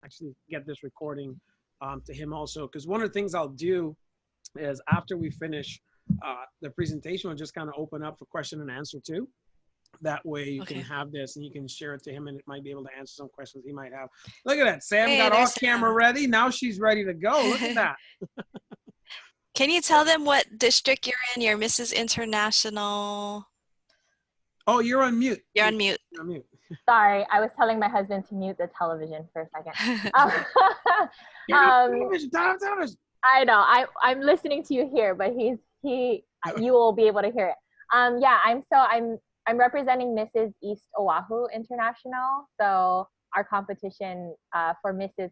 actually get this recording to him also, because one of the things I'll do is after we finish the presentation, we'll just kind of open up for question and answer too. That way you can Okay. have this and you can share it to him, and it might be able to answer some questions he might have. Look at that. Sam Hey, got all there's camera Sam. ready. Now she's ready to go. Look at that. Can you tell them what district you're in? You're Mrs. International. Oh, you're on mute. You're on mute. You're on mute. Sorry, I was telling my husband to mute the television for a second. Television. I know. I'm listening to you here, but you will be able to hear it. Yeah, I'm representing Mrs. East Oahu International. So our competition for Mrs.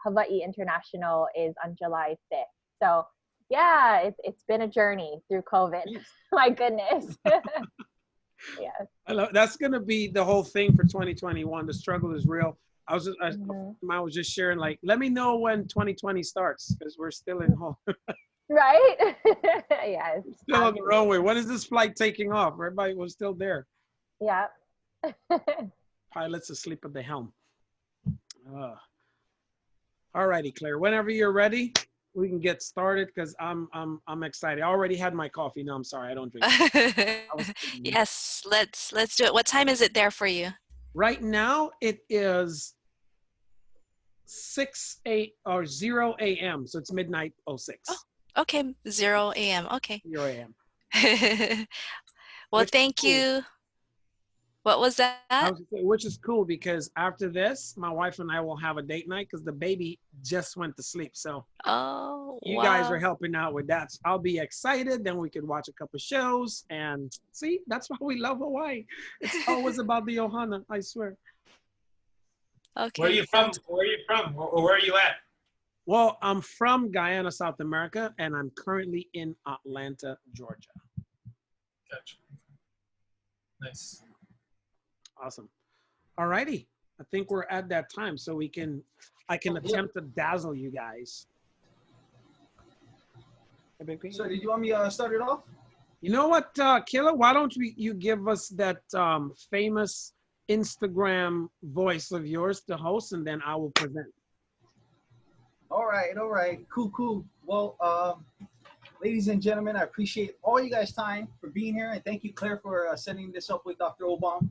Hawaii International is on July 5th. So yeah, it's been a journey through COVID. My goodness. Yes. I love, that's going to be the whole thing for 2021. The struggle is real. I was just sharing, like, let me know when 2020 starts, because we're still in home. Right? Yes. Still on the runway. When is this flight taking off? Everybody was still there. Yeah. Pilots asleep at the helm. All righty, Claire. Whenever you're ready, we can get started, because I'm excited. I already had my coffee. No, I'm sorry, I don't drink. Yes, let's do it. What time is it there for you? Right now it is 0 a.m. So it's midnight 06. Oh, okay, 0 a.m. Okay. 0 a.m. Well, Which thank you. What was that? Which is cool, because after this, my wife and I will have a date night, because the baby just went to sleep. So you guys are helping out with that. So I'll be excited. Then we could watch a couple shows and see. That's why we love Hawaii. It's always about the Ohana, I swear. Okay. Where are you from? Where are you from? Where are you at? Well, I'm from Guyana, South America, and I'm currently in Atlanta, Georgia. Gotcha. Nice. Awesome. All righty. I think we're at that time, so I can attempt to dazzle you guys. So did you want me to start it off? You know what, Killa? Why don't you give us that famous Instagram voice of yours to host, and then I will present. All right. Cool. Well, ladies and gentlemen, I appreciate all you guys' time for being here, and thank you, Claire, for setting this up with Dr. Obom.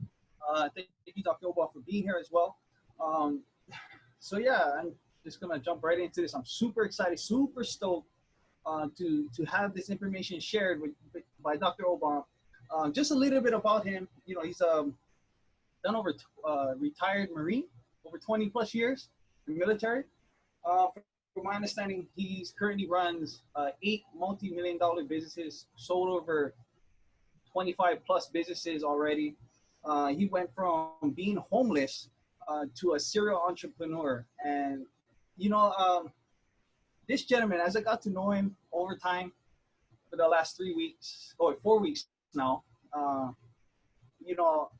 Thank you, Dr. Obom, for being here as well. So yeah, I'm just gonna jump right into this. I'm super excited, super stoked to have this information shared by Dr. Obom. Just a little bit about him. You know, he's done over retired Marine, over 20 plus years in the military. From my understanding, he's currently runs 8 multi-million-dollar businesses, sold over 25 plus businesses already. He went from being homeless to a serial entrepreneur. And, you know, this gentleman, as I got to know him over time for the last 3 weeks, or 4 weeks now, you know,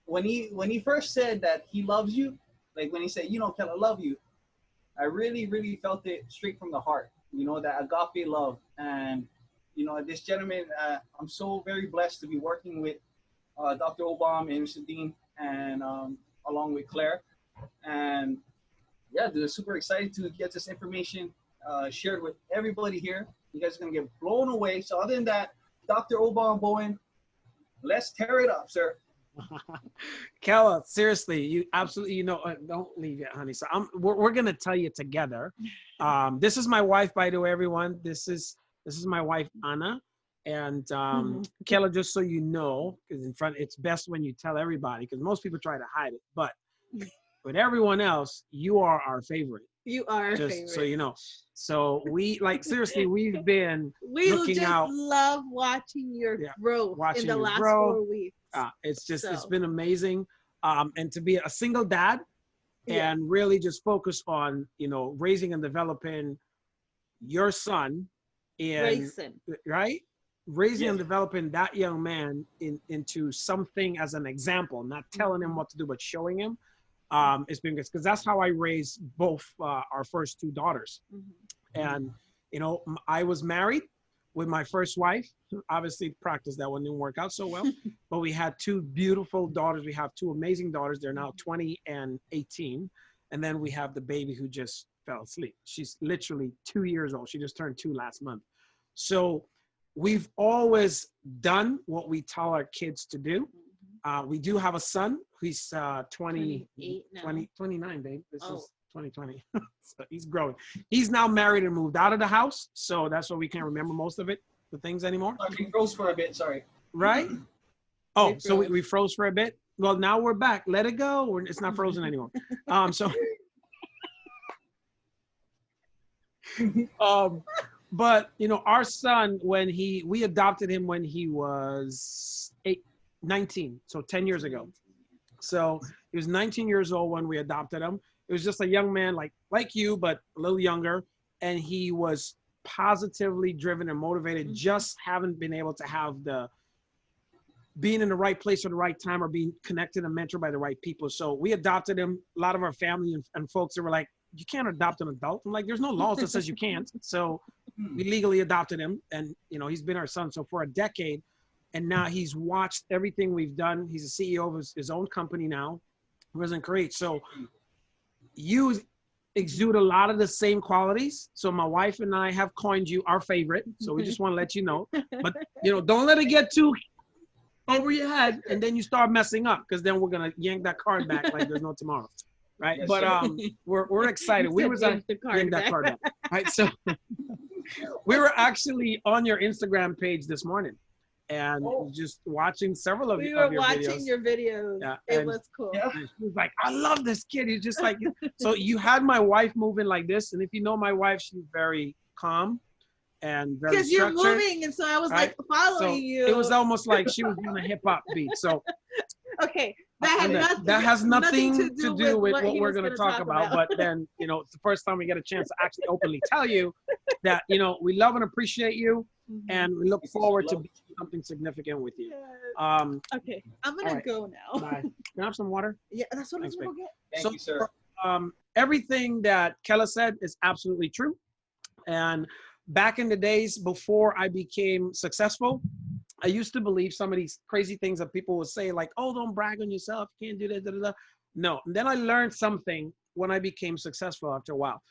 when he first said that he loves you, like when he said, you know, Kel, I love you, I really, really felt it straight from the heart, you know, that agape love. And, you know, this gentleman, I'm so very blessed to be working with Dr. Obom and Mr. Dean, and along with Claire. And yeah, they're super excited to get this information shared with everybody here. You guys are going to get blown away. So other than that, Dr. Obom Bowen, let's tear it up, sir. Kella, seriously, you absolutely, you know, don't leave yet, honey. So we're gonna tell you together. This is my wife, by the way, everyone. This is my wife, Anna, and Kella. Just so you know, because in front, it's best when you tell everybody, because most people try to hide it. But with everyone else, you are our favorite. You are our just favorite. so you know. So we seriously, we've been looking just out. Love watching your growth in the last 4 weeks. It's been amazing. And to be a single dad and really just focus on, you know, raising and developing your son raising and developing that young man into something as an example, not telling him what to do, but showing him. It's been good, because that's how I raised both our first 2 daughters. And, you know, I was married with my first wife. Obviously, practice that one didn't work out so well, but we had 2 beautiful daughters. We have 2 amazing daughters. They're now 20 and 18. And then we have the baby who just fell asleep. She's literally 2 years old. She just turned 2 last month. So we've always done what we tell our kids to do. We do have a son. He's 29, babe. This is 2020. So he's growing. He's now married and moved out of the house. So that's why we can't remember most of it, the things anymore. We froze for a bit, sorry. Right? Oh, so we froze for a bit. Well, now we're back. Let it go. It's not frozen anymore. But you know, our son, we adopted him when he was 19, so 10 years ago. So he was 19 years old when we adopted him. It was just a young man like you, but a little younger, and he was positively driven and motivated. Just haven't been able to have being in the right place at the right time, or being connected and mentored by the right people. So we adopted him. A lot of our family and folks that were like, you can't adopt an adult. I'm like, there's no laws that says you can't. So we legally adopted him, and you know, he's been our son so for a decade, and now he's watched everything we've done. He's a CEO of his own company now. It wasn't great. So you exude a lot of the same qualities. So my wife and I have coined you our favorite. So we just want to let you know, but you know, don't let it get too over your head, and then you start messing up, because then we're gonna yank that card back like there's no tomorrow, right? Yes, but we're excited. We was yank that card back, right? So we were actually on your Instagram page this morning, and just watching several of your videos. We were watching your videos. Yeah, it was cool. Yeah. She was like, I love this kid. He's just like, so you had my wife moving like this, and if you know my wife, she's very calm and very because you're moving, and so I was like following you. It was almost like she was doing a hip hop beat. So okay, that has nothing to do with what we're going to talk about. But then, you know, it's the first time we get a chance to actually openly tell you that, you know, we love and appreciate you, and we look forward to something significant with you. Okay, I'm gonna go now. Bye. Can I have some water? Yeah, that's what I'm gonna get. Thank you, sir. Everything that Kella said is absolutely true. And back in the days before I became successful, I used to believe some of these crazy things that people would say, like, oh, don't brag on yourself, you can't do that, da, da, da. No. And then I learned something when I became successful after a while.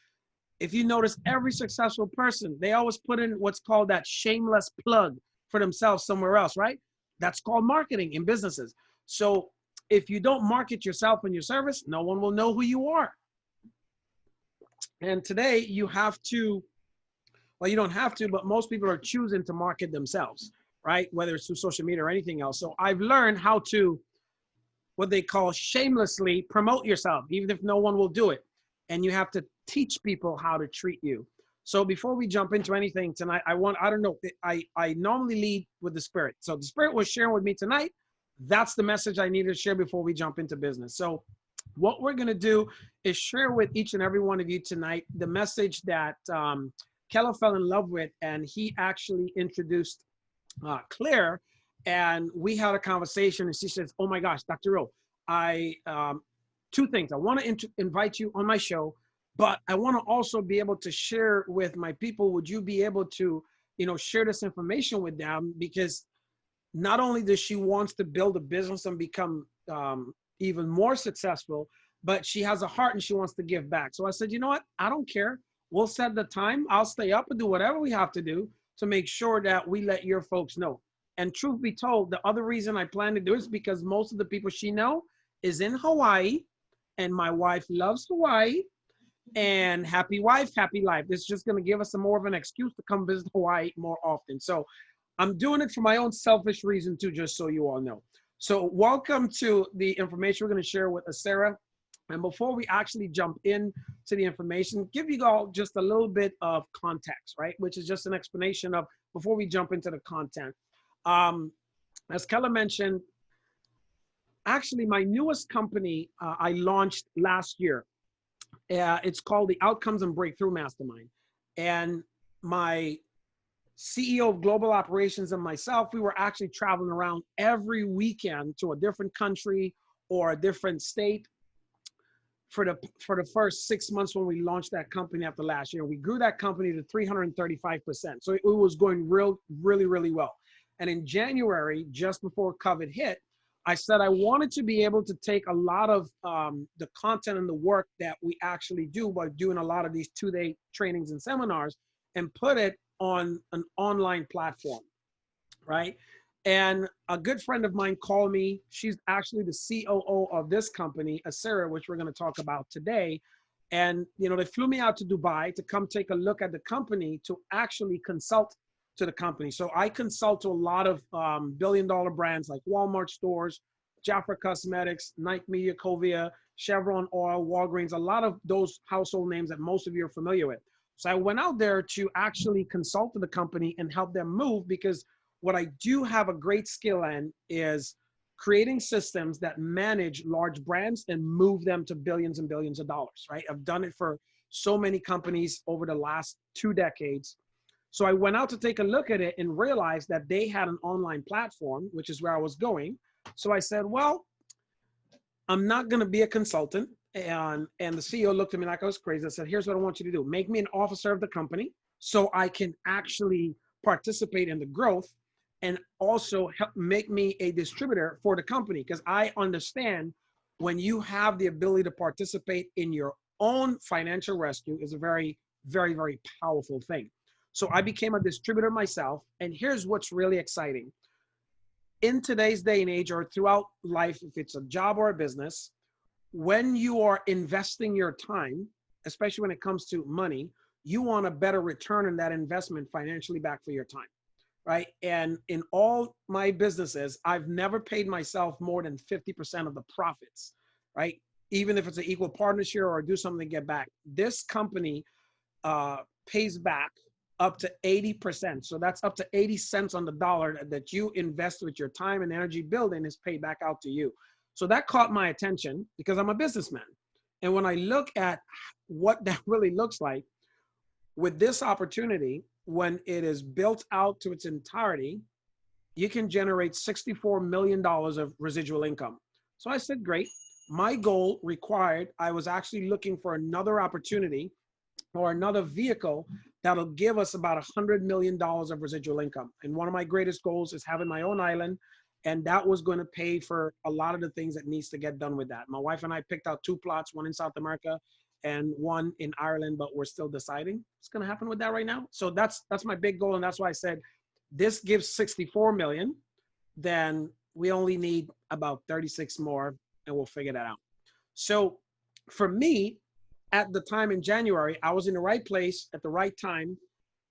If you notice, every successful person, they always put in what's called that shameless plug for themselves somewhere else, right? That's called marketing in businesses. So if you don't market yourself and your service, no one will know who you are. And today you have to, well, you don't have to, but most people are choosing to market themselves, right? Whether it's through social media or anything else. So I've learned how to, what they call shamelessly promote yourself, even if no one will do it. And you have to teach people how to treat you. So before we jump into anything tonight, I normally lead with the Spirit. So the Spirit was sharing with me tonight. That's the message I needed to share before we jump into business. So what we're going to do is share with each and every one of you tonight the message that Kella fell in love with, and he actually introduced Claire, and we had a conversation, and she says, oh my gosh, Dr. O, two things. I want to invite you on my show, but I want to also be able to share with my people. Would you be able to, you know, share this information with them? Because not only does she wants to build a business and become even more successful, but she has a heart and she wants to give back. So I said, you know what? I don't care. We'll set the time. I'll stay up and do whatever we have to do to make sure that we let your folks know. And truth be told, the other reason I plan to do it is because most of the people she know is in Hawaii, and my wife loves Hawaii, and happy wife, happy life. This is just going to give us some more of an excuse to come visit Hawaii more often. So I'm doing it for my own selfish reason too, just so you all know. So welcome to the information we're going to share with ASCIRA. And before we actually jump in to the information, give you all just a little bit of context, right? Which is just an explanation of before we jump into the content. As Kella mentioned, actually my newest company I launched last year. It's called the Outcomes and Breakthrough Mastermind. And my CEO of Global Operations and myself, we were actually traveling around every weekend to a different country or a different state for the first 6 months when we launched that company after last year. We grew that company to 335%. So it was going really, really well. And in January, just before COVID hit, I said I wanted to be able to take a lot of the content and the work that we actually do by doing a lot of these 2-day trainings and seminars and put it on an online platform, right? And a good friend of mine called me. She's actually the COO of this company, ASCIRA, which we're going to talk about today. And, they flew me out to Dubai to come take a look at the company to actually consult to the company. So I consult to a lot of billion-dollar brands like Walmart stores, Jafra Cosmetics, Nike Media, Covia, Chevron Oil, Walgreens, a lot of those household names that most of you are familiar with. So I went out there to actually consult with the company and help them move, because what I do have a great skill in is creating systems that manage large brands and move them to billions and billions of dollars, right? I've done it for so many companies over the last 2 decades. So I went out to take a look at it and realized that they had an online platform, which is where I was going. So I said, well, I'm not going to be a consultant. And the CEO looked at me like I was crazy. I said, here's what I want you to do. Make me an officer of the company so I can actually participate in the growth, and also help make me a distributor for the company. Because I understand when you have the ability to participate in your own financial rescue is a very, very, very powerful thing. So I became a distributor myself. And here's what's really exciting. In today's day and age, or throughout life, if it's a job or a business, when you are investing your time, especially when it comes to money, you want a better return on that investment financially back for your time, right? And in all my businesses, I've never paid myself more than 50% of the profits, right? Even if it's an equal partnership or do something to get back. This company pays back up to 80%. So that's up to 80 cents on the dollar that you invest with your time and energy building is paid back out to you. So that caught my attention because I'm a businessman. And when I look at what that really looks like with this opportunity, when it is built out to its entirety, you can generate $64 million of residual income. So I said, great. My goal required, I was actually looking for another opportunity or another vehicle that'll give us about $100 million of residual income. And one of my greatest goals is having my own island. And that was going to pay for a lot of the things that needs to get done with that. My wife and I picked out 2 plots, one in South America and one in Ireland, but we're still deciding what's going to happen with that right now. So that's my big goal. And that's why I said, this gives 64 million, then we only need about 36 more and we'll figure that out. So for me, at the time in January, I was in the right place at the right time.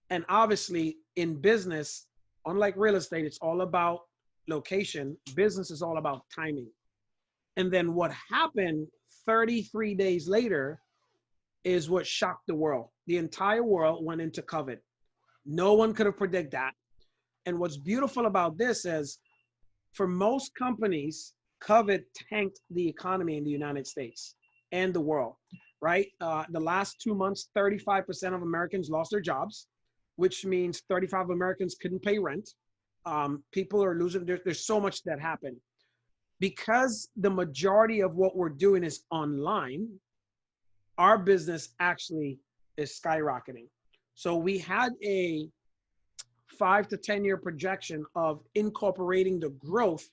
And obviously in business, unlike real estate, it's all about location. Business is all about timing. And then what happened 33 days later is what shocked the world. The entire world went into COVID. No one could have predicted that. And what's beautiful about this is, for most companies, COVID tanked the economy in the United States and the world, right? The last 2 months, 35% of Americans lost their jobs, which means 35 Americans couldn't pay rent. People are losing, there's so much that happened. Because the majority of what we're doing is online, our business actually is skyrocketing. So we had a 5 to 10 year projection of incorporating the growth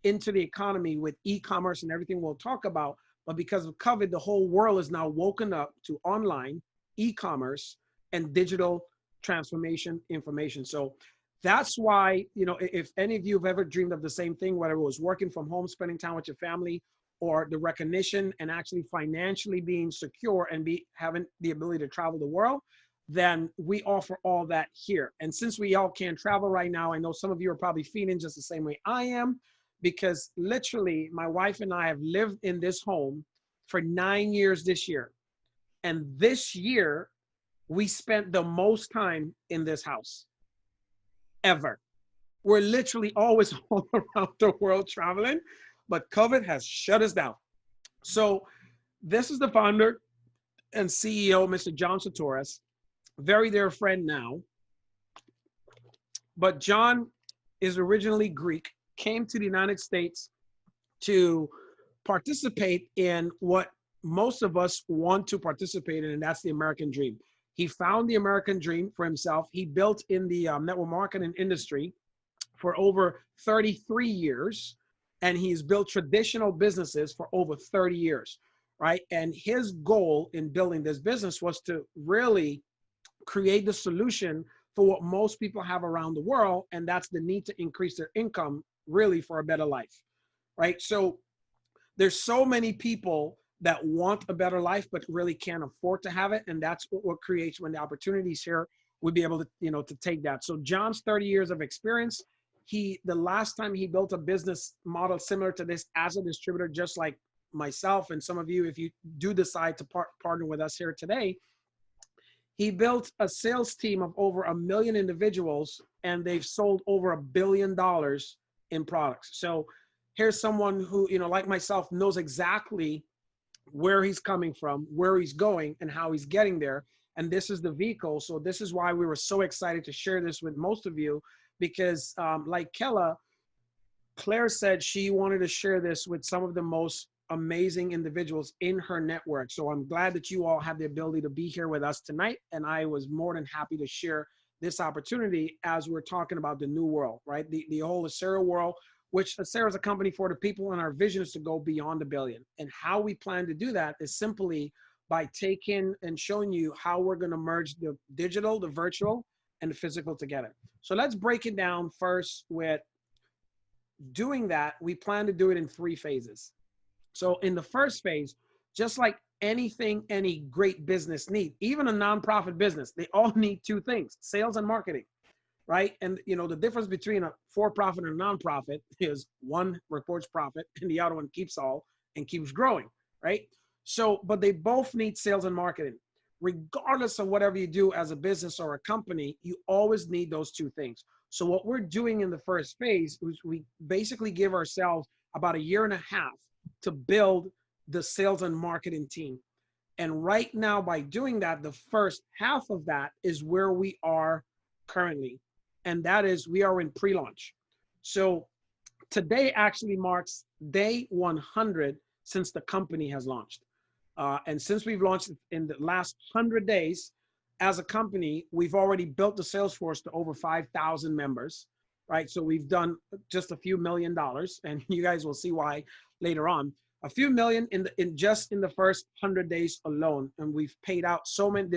into the economy with e-commerce and everything we'll talk about. But because of COVID, the whole world is now woken up to online, e-commerce, and digital transformation information. So that's why, if any of you have ever dreamed of the same thing, whether it was working from home, spending time with your family, or the recognition and actually financially being secure and having the ability to travel the world, then we offer all that here. And since we all can't travel right now, I know some of you are probably feeling just the same way I am, because literally my wife and I have lived in this home for 9 years this year. And this year, we spent the most time in this house ever. We're literally always all around the world traveling, but COVID has shut us down. So this is the founder and CEO, Mr. John Sotoris, very dear friend now. But John is originally Greek, came to the United States to participate in what most of us want to participate in, and that's the American dream. He found the American dream for himself. He built in the network marketing industry for over 33 years. and he's built traditional businesses for over 30 years, right? And his goal in building this business was to really create the solution for what most people have around the world, and that's the need to increase their income really for a better life, right? So there's so many people that want a better life but really can't afford to have it, and that's what creates, when the opportunities here, we'll be able to, you know, to take that. So John's 30 years of experience. The last time he built a business model similar to this as a distributor, just like myself and some of you, if you do decide to partner with us here today, he built a sales team of over 1 million individuals, and they've sold over $1 billion in products. So here's someone who, you know, like myself, knows exactly where he's coming from, where he's going, and how he's getting there. And this is the vehicle. So this is why we were so excited to share this with most of you, because like Claire said, she wanted to share this with some of the most amazing individuals in her network. So I'm glad that you all had the ability to be here with us tonight. And I was more than happy to share this opportunity as we're talking about the new world, right? The whole ASCIRA world, which ASCIRA is a company for the people, and our vision is to go beyond $1 billion. And how we plan to do that is simply by taking and showing you how we're going to merge the digital, the virtual, and the physical together. So let's break it down first with doing that. We plan to do it in 3 phases. So in the first phase, just like anything any great business needs, even a nonprofit business, they all need 2 things: sales and marketing, right? And you know, the difference between a for-profit and a nonprofit is one reports profit and the other one keeps all and keeps growing, right? So, but they both need sales and marketing. Regardless of whatever you do as a business or a company, you always need those 2 things. So what we're doing in the first phase is we basically give ourselves about 1.5 years to build the sales and marketing team. And right now, by doing that, the first half of that is where we are currently. And that is, we are in pre-launch. So today actually marks day 100 since the company has launched. And since we've launched in the last 100 days as a company, we've already built the sales force to over 5,000 members, right? So we've done just a few $1 million, and you guys will see why later on. A few million just in the first 100 days alone. And we've paid out so many.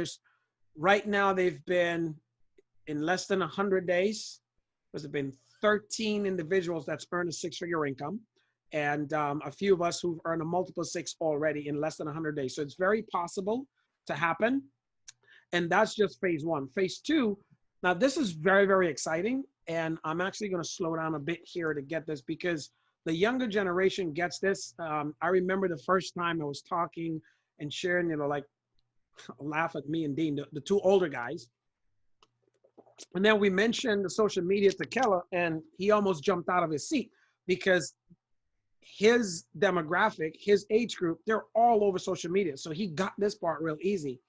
Right now, they've been in less than 100 days. There's been 13 individuals that's earned a 6-figure income, and a few of us who've earned a multiple 6 already in less than 100 days. So it's very possible to happen. And that's just phase 1. Phase 2, now this is very, very exciting. And I'm actually going to slow down a bit here to get this, because the younger generation gets this. I remember the first time I was talking and sharing, you know, like, laugh at me and Dean, the 2 older guys. And then we mentioned the social media to Keller, and he almost jumped out of his seat, because his demographic, his age group, they're all over social media. So he got this part real easy.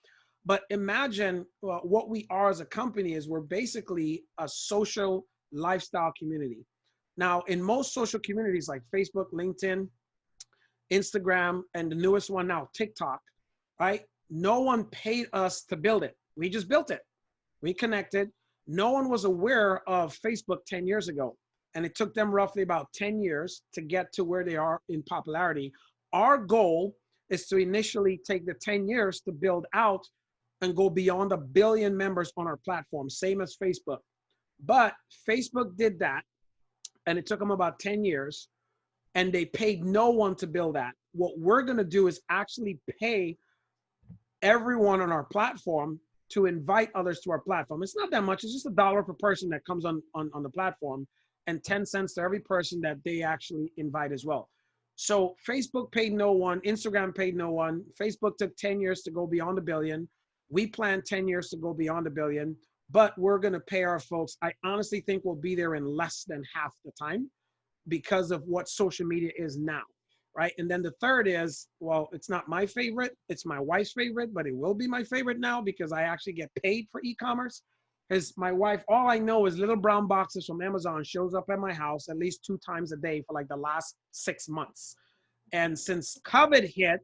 But imagine what we are as a company is we're basically a social lifestyle community. Now, in most social communities like Facebook, LinkedIn, Instagram, and the newest one now, TikTok, right? No one paid us to build it. We just built it. We connected. No one was aware of Facebook 10 years ago. And it took them roughly about 10 years to get to where they are in popularity. Our goal is to initially take the 10 years to build out and go beyond 1 billion members on our platform, same as Facebook. But Facebook did that, and it took them about 10 years, and they paid no one to build that. What we're going to do is actually pay everyone on our platform to invite others to our platform. It's not that much. It's just $1 per person that comes on the platform, and 10 cents to every person that they actually invite as well. So Facebook paid no one. Instagram paid no one. Facebook took 10 years to go beyond 1 billion. We plan 10 years to go beyond 1 billion, but we're going to pay our folks. I honestly think we'll be there in less than half the time because of what social media is now, right? And then the third is, well, it's not my favorite. It's my wife's favorite, but it will be my favorite now because I actually get paid for e-commerce. Because my wife, all I know is little brown boxes from Amazon shows up at my house at least 2 times a day for like the last 6 months. And since COVID hit,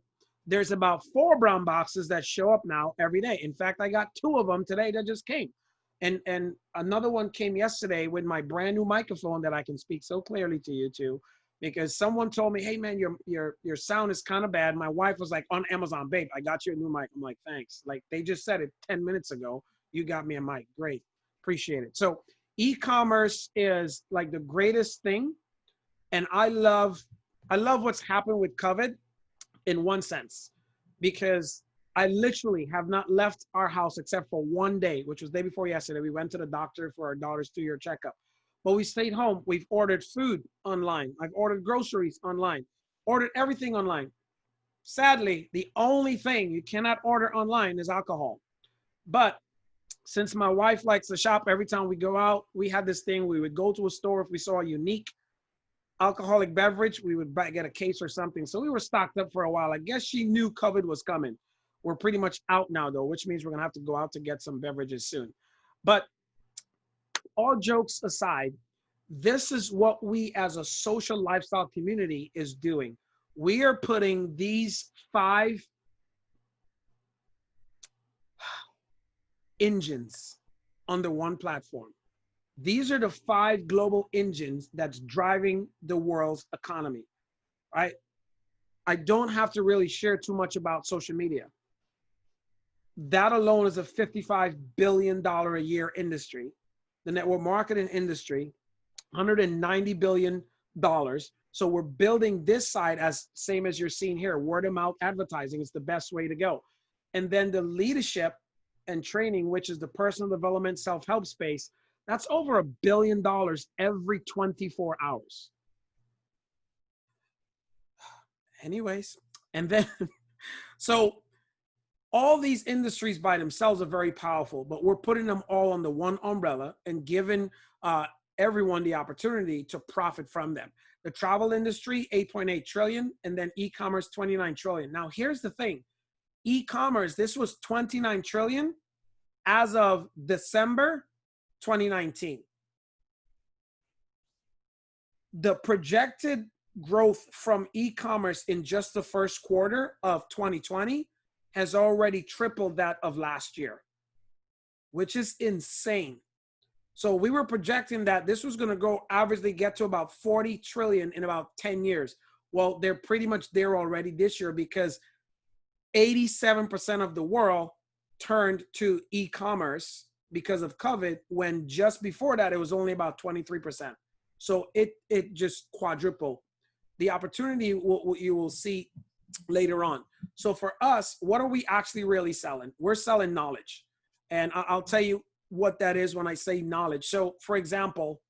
there's about 4 brown boxes that show up now every day. In fact, I got 2 of them today that just came. And another one came yesterday with my brand new microphone that I can speak so clearly to you too. because someone told me, hey man, your sound is kind of bad. My wife was like, on Amazon, babe, I got you a new mic. I'm like, thanks. Like they just said it 10 minutes ago. You got me a mic. Great. Appreciate it. So e-commerce is like the greatest thing. And I love what's happened with COVID in one sense, because I literally have not left our house except for one day, which was the day before yesterday. We went to the doctor for our daughter's 2-year checkup, but we stayed home. We've ordered food online. I've ordered groceries online, ordered everything online. Sadly, the only thing you cannot order online is alcohol. But since my wife likes to shop every time we go out, we had this thing. We would go to a store. If we saw a unique alcoholic beverage, we would get a case or something. So we were stocked up for a while. I guess she knew COVID was coming. We're pretty much out now though, which means we're gonna have to go out to get some beverages soon. But all jokes aside, this is what we as a social lifestyle community is doing. We are putting these 5 engines under one platform. These are the 5 global engines that's driving the world's economy, right? I don't have to really share too much about social media. That alone is a $55 billion a year industry. The network marketing industry, $190 billion. So we're building this side as same as you're seeing here, word of mouth advertising is the best way to go. And then the leadership and training, which is the personal development self-help space, that's over $1 billion every 24 hours. Anyways, and then, so all these industries by themselves are very powerful, but we're putting them all under one umbrella and giving everyone the opportunity to profit from them. The travel industry, 8.8 trillion, and then e-commerce, 29 trillion. Now, here's the thing. E-commerce, this was 29 trillion as of December 2019. The projected growth from e-commerce in just the first quarter of 2020 has already tripled that of last year, which is insane. So we were projecting that this was going to go averagely get to about 40 trillion in about 10 years. Well, they're pretty much there already this year because 87% of the world turned to e-commerce because of COVID, when just before that, it was only about 23%. So it just quadrupled. The opportunity you will see later on. So for us, what are we actually really selling? We're selling knowledge. And I'll tell you what that is when I say knowledge. So for example,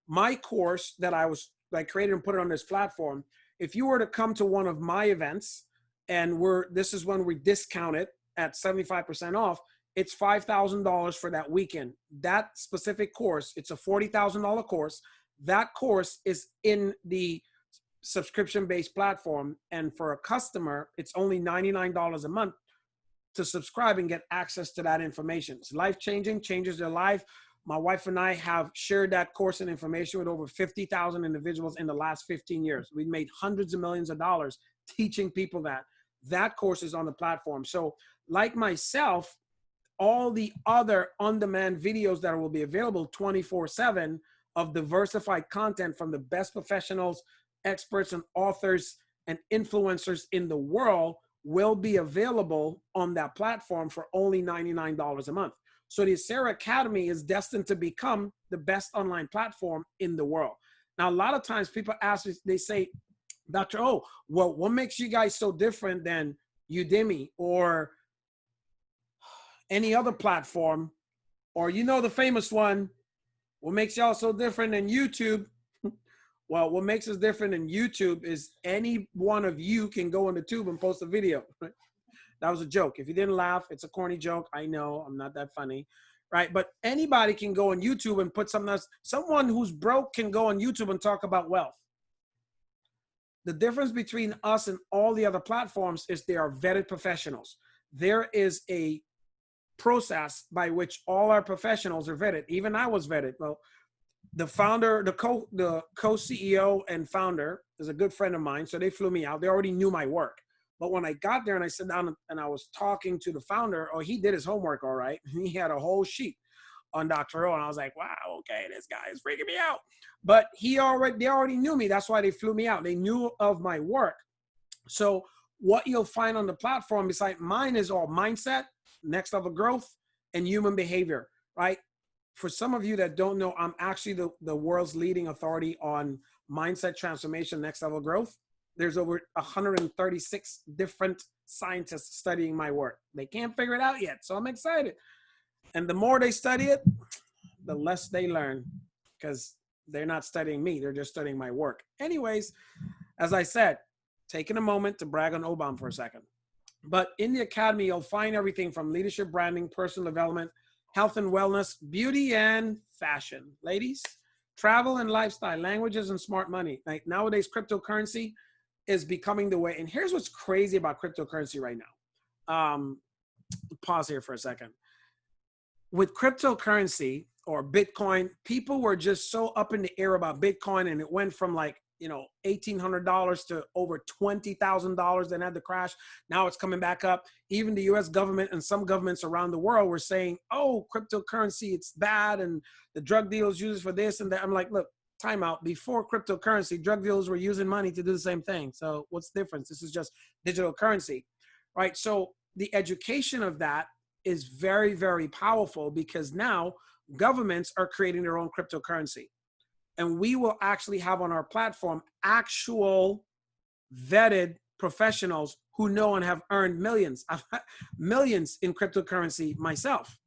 my course that I created and put it on this platform, if you were to come to one of my events, and this is when we discount it at 75% off, it's $5,000 for that weekend. That specific course, it's a $40,000 course. That course is in the subscription-based platform. And for a customer, it's only $99 a month to subscribe and get access to that information. It's life-changing, changes their life. My wife and I have shared that course and information with over 50,000 individuals in the last 15 years. We've made hundreds of millions of dollars teaching people that. That course is on the platform. So like myself, all the other on-demand videos that will be available 24/7 of diversified content from the best professionals, experts, and authors and influencers in the world will be available on that platform for only $99 a month. So the ASCIRA Academy is destined to become the best online platform in the world. Now, a lot of times people ask me, they say, Dr. O, well, what makes you guys so different than Udemy or any other platform? Or, you know, the famous one, what makes y'all so different than YouTube? Well, what makes us different than YouTube is any one of you can go on the tube and post a video. That was a joke. If you didn't laugh, it's a corny joke. I know, I'm not that funny, right? But anybody can go on YouTube and put something else. Someone who's broke can go on YouTube and talk about wealth. The difference between us and all the other platforms is they are vetted professionals. There is a process by which all our professionals are vetted. Even I was vetted. Well, the founder, the co-CEO and founder is a good friend of mine. So they flew me out. They already knew my work. But when I got there and I sat down and I was talking to the founder, oh, he did his homework all right. He had a whole sheet on Dr. O, and I was like, wow, okay, this guy is freaking me out. But they already knew me. That's why they flew me out. They knew of my work. So what you'll find on the platform besides mine is all mindset, next level growth, and human behavior, right? For some of you that don't know, I'm actually the world's leading authority on mindset transformation, next level growth. There's over 136 different scientists studying my work. They can't figure it out yet, so I'm excited. And the more they study it, the less they learn, because they're not studying me, they're just studying my work. Anyways, as I said, taking a moment to brag on Obom for a second. But in the academy, you'll find everything from leadership, branding, personal development, health and wellness, beauty and fashion. Ladies, travel and lifestyle, languages and smart money. Like nowadays, cryptocurrency is becoming the way. And here's what's crazy about cryptocurrency right now. Pause here for a second. With cryptocurrency or Bitcoin, people were just so up in the air about Bitcoin, and it went from like, $1,800 to over $20,000, then had the crash. Now it's coming back up. Even the US government and some governments around the world were saying, oh, cryptocurrency, it's bad, and the drug dealers use it for this and that. I'm like, look, time out. Before cryptocurrency, drug dealers were using money to do the same thing. So what's the difference? This is just digital currency, right? So the education of that is very, very powerful, because now governments are creating their own cryptocurrency. And we will actually have on our platform actual vetted professionals who know and have earned millions in cryptocurrency myself.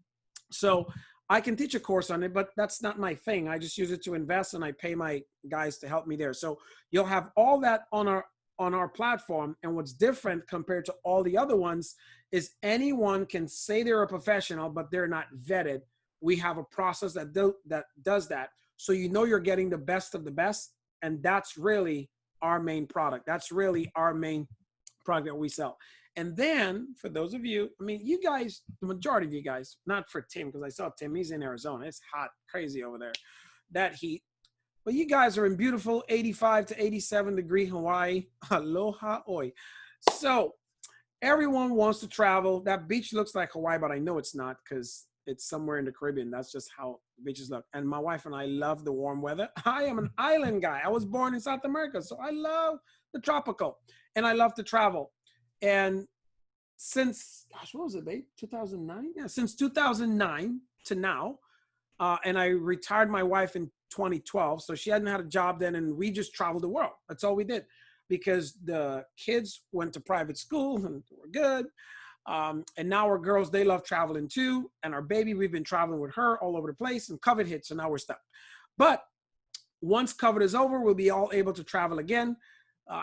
So I can teach a course on it, but that's not my thing. I just use it to invest, and I pay my guys to help me there. So you'll have all that on our platform. And what's different compared to all the other ones is anyone can say they're a professional, but they're not vetted. We have a process that does that. So you're getting the best of the best, and that's really our main product. That's really our main product that we sell. And then for those of you, you guys, the majority of you guys, not for Tim, because I saw Tim, he's in Arizona. It's hot, crazy over there, that heat. But you guys are in beautiful 85 to 87 degree Hawaii. Aloha oi. So everyone wants to travel. That beach looks like Hawaii, but I know it's not, because it's somewhere in the Caribbean. That's just how the beaches look. And my wife and I love the warm weather. I am an island guy. I was born in South America, so I love the tropical, and I love to travel. And since, what was it, babe? 2009? Yeah, since 2009 to now. And I retired my wife in 2012. So she hadn't had a job then, and we just traveled the world. That's all we did, because the kids went to private school and we're good. And now our girls, they love traveling too. And our baby, we've been traveling with her all over the place, and COVID hit, so now we're stuck. But once COVID is over, we'll be all able to travel again.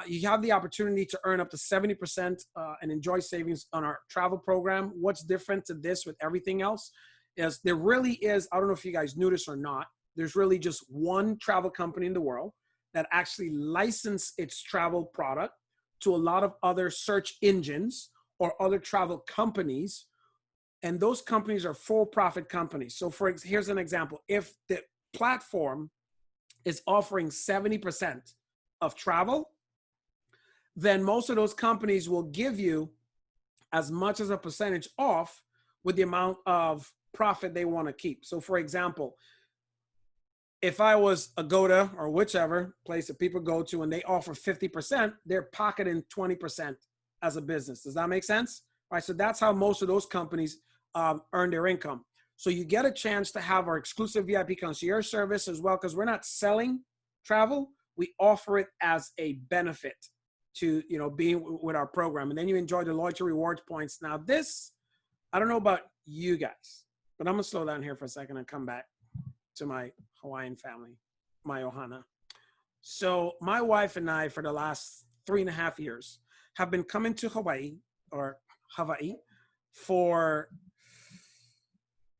You have the opportunity to earn up to 70% and enjoy savings on our travel program. What's different to this with everything else is there really is, I don't know if you guys knew this or not, there's really just one travel company in the world that actually license its travel product to a lot of other search engines or other travel companies. And those companies are for-profit companies. So here's an example. If the platform is offering 70% of travel, then most of those companies will give you as much as a percentage off with the amount of profit they want to keep. So for example, if I was Agoda or whichever place that people go to and they offer 50%, they're pocketing 20% as a business. Does that make sense? Right. So that's how most of those companies earn their income. So you get a chance to have our exclusive VIP concierge service as well, because we're not selling travel. We offer it as a benefit to, being with our program. And then you enjoy the loyalty rewards points. Now this, I don't know about you guys, but I'm gonna slow down here for a second and come back to my Hawaiian family, my ohana. So my wife and I, for the last 3.5 years, have been coming to Hawaii for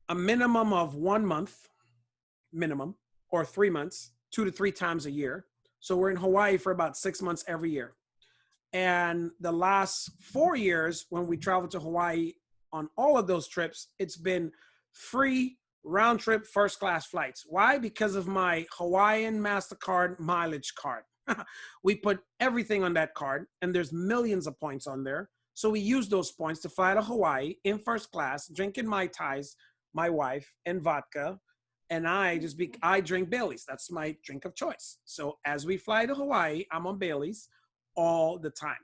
a minimum of 1 month, minimum, or 3 months, 2 to 3 times a year. So we're in Hawaii for about 6 months every year. And the last 4 years, when we traveled to Hawaii on all of those trips, it's been free round trip first class flights. Why? Because of my Hawaiian MasterCard mileage card. We put everything on that card, and there's millions of points on there. So we use those points to fly to Hawaii in first class, drinking Mai Tais my wife, and vodka. And I drink Baileys. That's my drink of choice. So as we fly to Hawaii, I'm on Baileys all the time,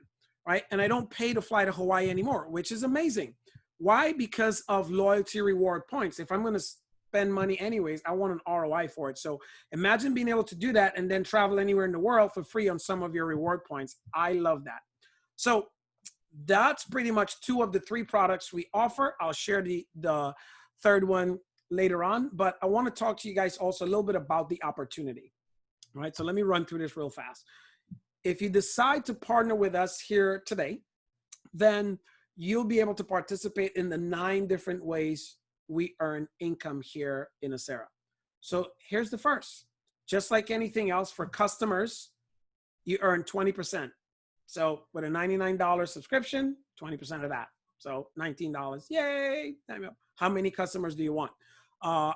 right? And I don't pay to fly to Hawaii anymore, which is amazing. Why? Because of loyalty reward points. If I'm going to spend money anyways, I want an ROI for it. So imagine being able to do that and then travel anywhere in the world for free on some of your reward points. I love that. So that's pretty much 2 of the 3 products we offer. I'll share the third one later on, but I want to talk to you guys also a little bit about the opportunity. All right, so let me run through this real fast. If you decide to partner with us here today, then you'll be able to participate in the 9 different ways we earn income here in ASCIRA. So here's the first. Just like anything else, for customers, you earn 20%. So with a $99 subscription, 20% of that. So $19, yay. How many customers do you want?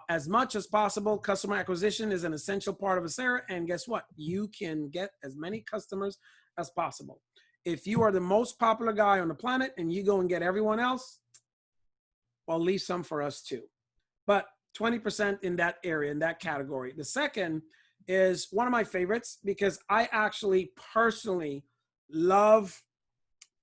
As much as possible. Customer acquisition is an essential part of ASCIRA, and guess what? You can get as many customers as possible. If you are the most popular guy on the planet and you go and get everyone else, well, leave some for us too. But 20% in that area, in that category. The second is one of my favorites because I actually personally love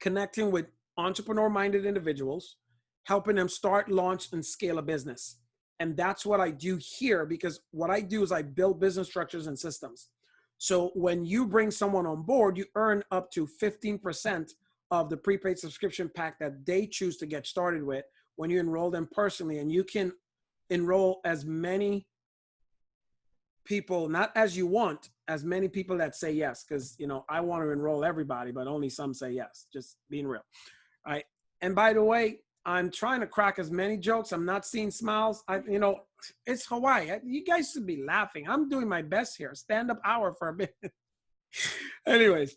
connecting with entrepreneur-minded individuals, helping them start, launch, and scale a business. And that's what I do here, because what I do is I build business structures and systems. So when you bring someone on board, you earn up to 15% of the prepaid subscription pack that they choose to get started with when you enroll them personally. And you can enroll as many people, not as you want, as many people that say yes. Because, you know, I want to enroll everybody, but only some say yes, just being real. All right. And by the way, I'm trying to crack as many jokes. I'm not seeing smiles. It's Hawaii. You guys should be laughing. I'm doing my best here. Stand-up hour for a bit. Anyways,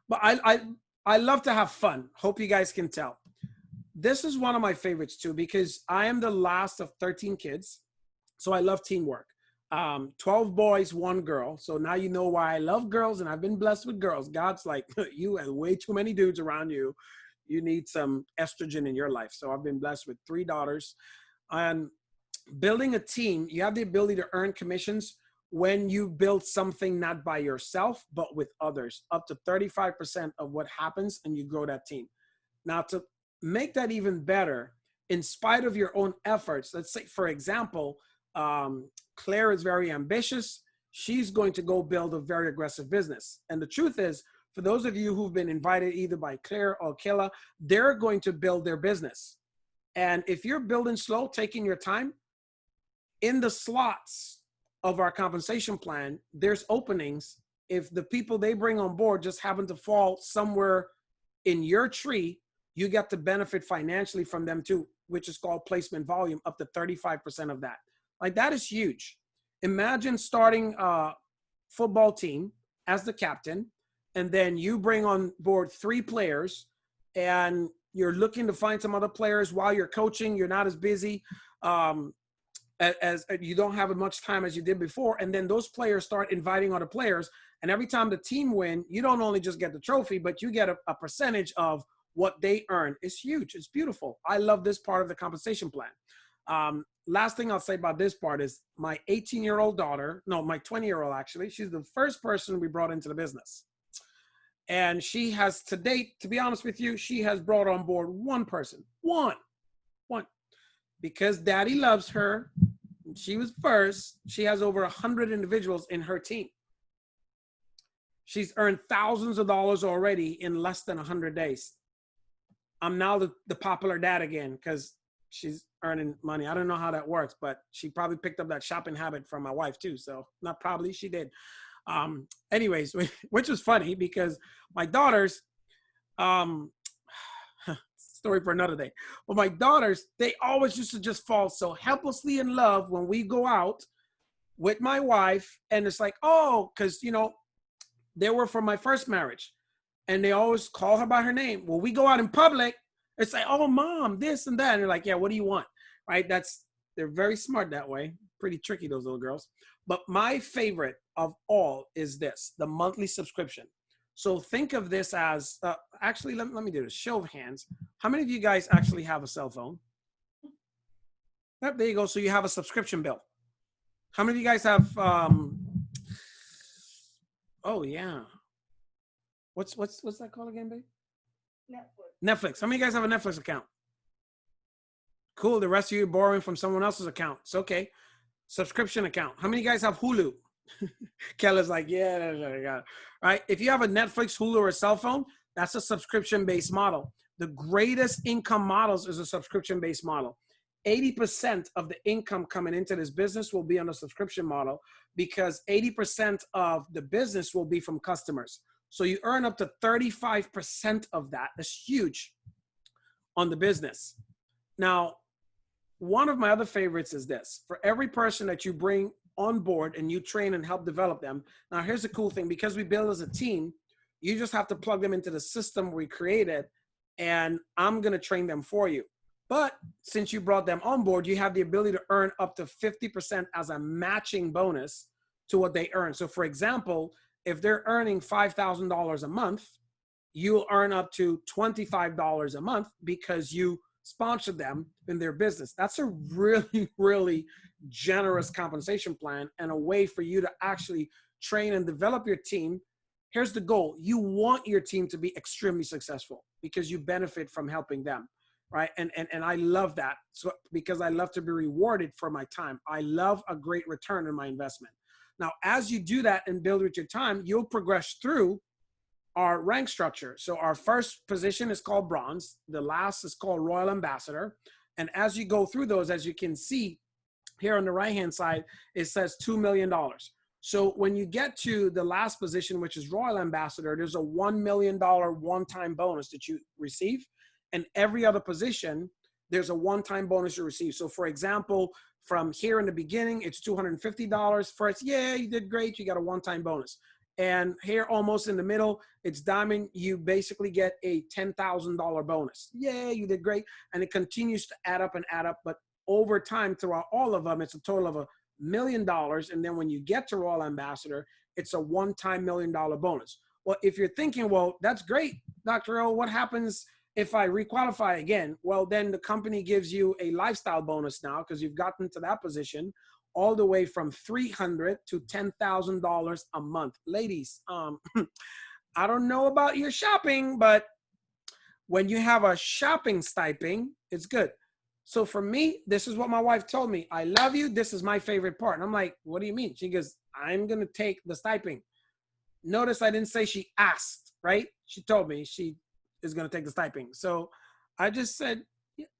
but I love to have fun. Hope you guys can tell. This is one of my favorites too, because I am the last of 13 kids. So I love teamwork. 12 boys, 1 girl. So now you know why I love girls, and I've been blessed with girls. God's like, you have way too many dudes around you. You need some estrogen in your life. So I've been blessed with 3 daughters. And building a team, you have the ability to earn commissions when you build something not by yourself, but with others, up to 35% of what happens, and you grow that team. Now, to make that even better, in spite of your own efforts, let's say, for example, Claire is very ambitious. She's going to go build a very aggressive business. And the truth is, for those of you who've been invited either by Claire or Kayla, they're going to build their business. And if you're building slow, taking your time, in the slots of our compensation plan, there's openings. If the people they bring on board just happen to fall somewhere in your tree, you get to benefit financially from them too, which is called placement volume, up to 35% of that. Like, that is huge. Imagine starting a football team as the captain, and then you bring on board 3 players, and you're looking to find some other players while you're coaching. You're not as busy, as you don't have as much time as you did before. And then those players start inviting other players. And every time the team win, you don't only just get the trophy, but you get a percentage of what they earn. It's huge. It's beautiful. I love this part of the compensation plan. Last thing I'll say about this part is my 18-year-old daughter, no, my 20-year-old actually, she's the first person we brought into the business. And she has, to date, to be honest with you, she has brought on board 1 person. One. Because daddy loves her. She was first. She has over 100 individuals in her team. She's earned thousands of dollars already in less than 100 days. I'm now the popular dad again because she's earning money. I don't know how that works, but she probably picked up that shopping habit from my wife too. So not probably, she did. Anyways, which was funny because my daughters, story for another day. But my daughters, they always used to just fall so helplessly in love when we go out with my wife. And it's like, oh, because, you know, they were from my first marriage. And they always call her by her name. Well, we go out in public, it's like, oh, mom, this and that. And they're like, yeah, what do you want? Right? They're very smart that way. Pretty tricky, those little girls. But my favorite of all is this, the monthly subscription. So think of this as, actually, let me do this. Show of hands. How many of you guys actually have a cell phone? Yep, there you go. So you have a subscription bill. How many of you guys have, oh yeah. What's that called again, babe? Netflix. How many of you guys have a Netflix account? Cool. The rest of you are borrowing from someone else's account. It's okay. Subscription account. How many of you guys have Hulu? Kelly's like, yeah, I got it. Right. If you have a Netflix, Hulu, or a cell phone, that's a subscription-based model. The greatest income models is a subscription-based model. 80% of the income coming into this business will be on a subscription model because 80% of the business will be from customers. So you earn up to 35% of that. That's huge on the business. Now, one of my other favorites is this. For every person that you bring on board and you train and help develop them. Now, here's the cool thing. Because we build as a team, you just have to plug them into the system we created, and I'm going to train them for you. But since you brought them on board, you have the ability to earn up to 50% as a matching bonus to what they earn. So, for example, if they're earning $5,000 a month, you'll earn up to $25 a month because you sponsor them in their business. That's a really, really generous compensation plan and a way for you to actually train and develop your team. Here's the goal. You want your team to be extremely successful because you benefit from helping them, right? And I love that. So because I love to be rewarded for my time. I love a great return on my investment. Now, as you do that and build with your time, you'll progress through our rank structure. So our first position is called bronze. The last is called Royal Ambassador. And as you go through those, as you can see here on the right-hand side, it says $2 million. So when you get to the last position, which is Royal Ambassador, there's a $1 million one-time bonus that you receive. And every other position, there's a one-time bonus you receive. So for example, from here in the beginning, it's $250. First, yeah, you did great. You got a one-time bonus. And here almost in the middle, it's diamond. You basically get a $10,000 bonus. Yeah, you did great. And it continues to add up and add up. But over time, throughout all of them, it's a total of $1 million. And then when you get to Royal Ambassador, it's a one-time $1 million bonus. Well, if you're thinking, well, that's great, Dr. O, what happens if I requalify again? Well, then the company gives you a lifestyle bonus now because you've gotten to that position, all the way from $300 to $10,000 a month. Ladies, I don't know about your shopping, but when you have a shopping stipend, it's good. So for me, this is what my wife told me. I love you. This is my favorite part. And I'm like, what do you mean? She goes, I'm going to take the stipend. Notice I didn't say she asked, right? She told me she is going to take the stipend. So I just said,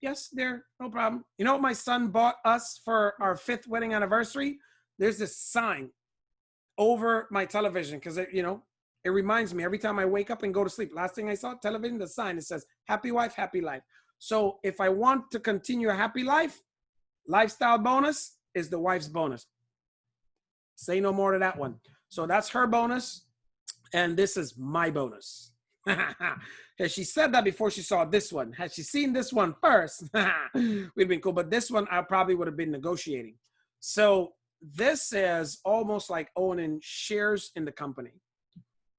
yes, there, no problem. You know what my son bought us for our 5th wedding anniversary? There's this sign over my television because, it reminds me every time I wake up and go to sleep. Last thing I saw, television, the sign, it says, happy wife, happy life. So if I want to continue a happy life, lifestyle bonus is the wife's bonus. Say no more to that one. So that's her bonus, and this is my bonus. She said that before she saw this one. Had she seen this one first, we'd been cool. But this one, I probably would have been negotiating. So this is almost like owning shares in the company.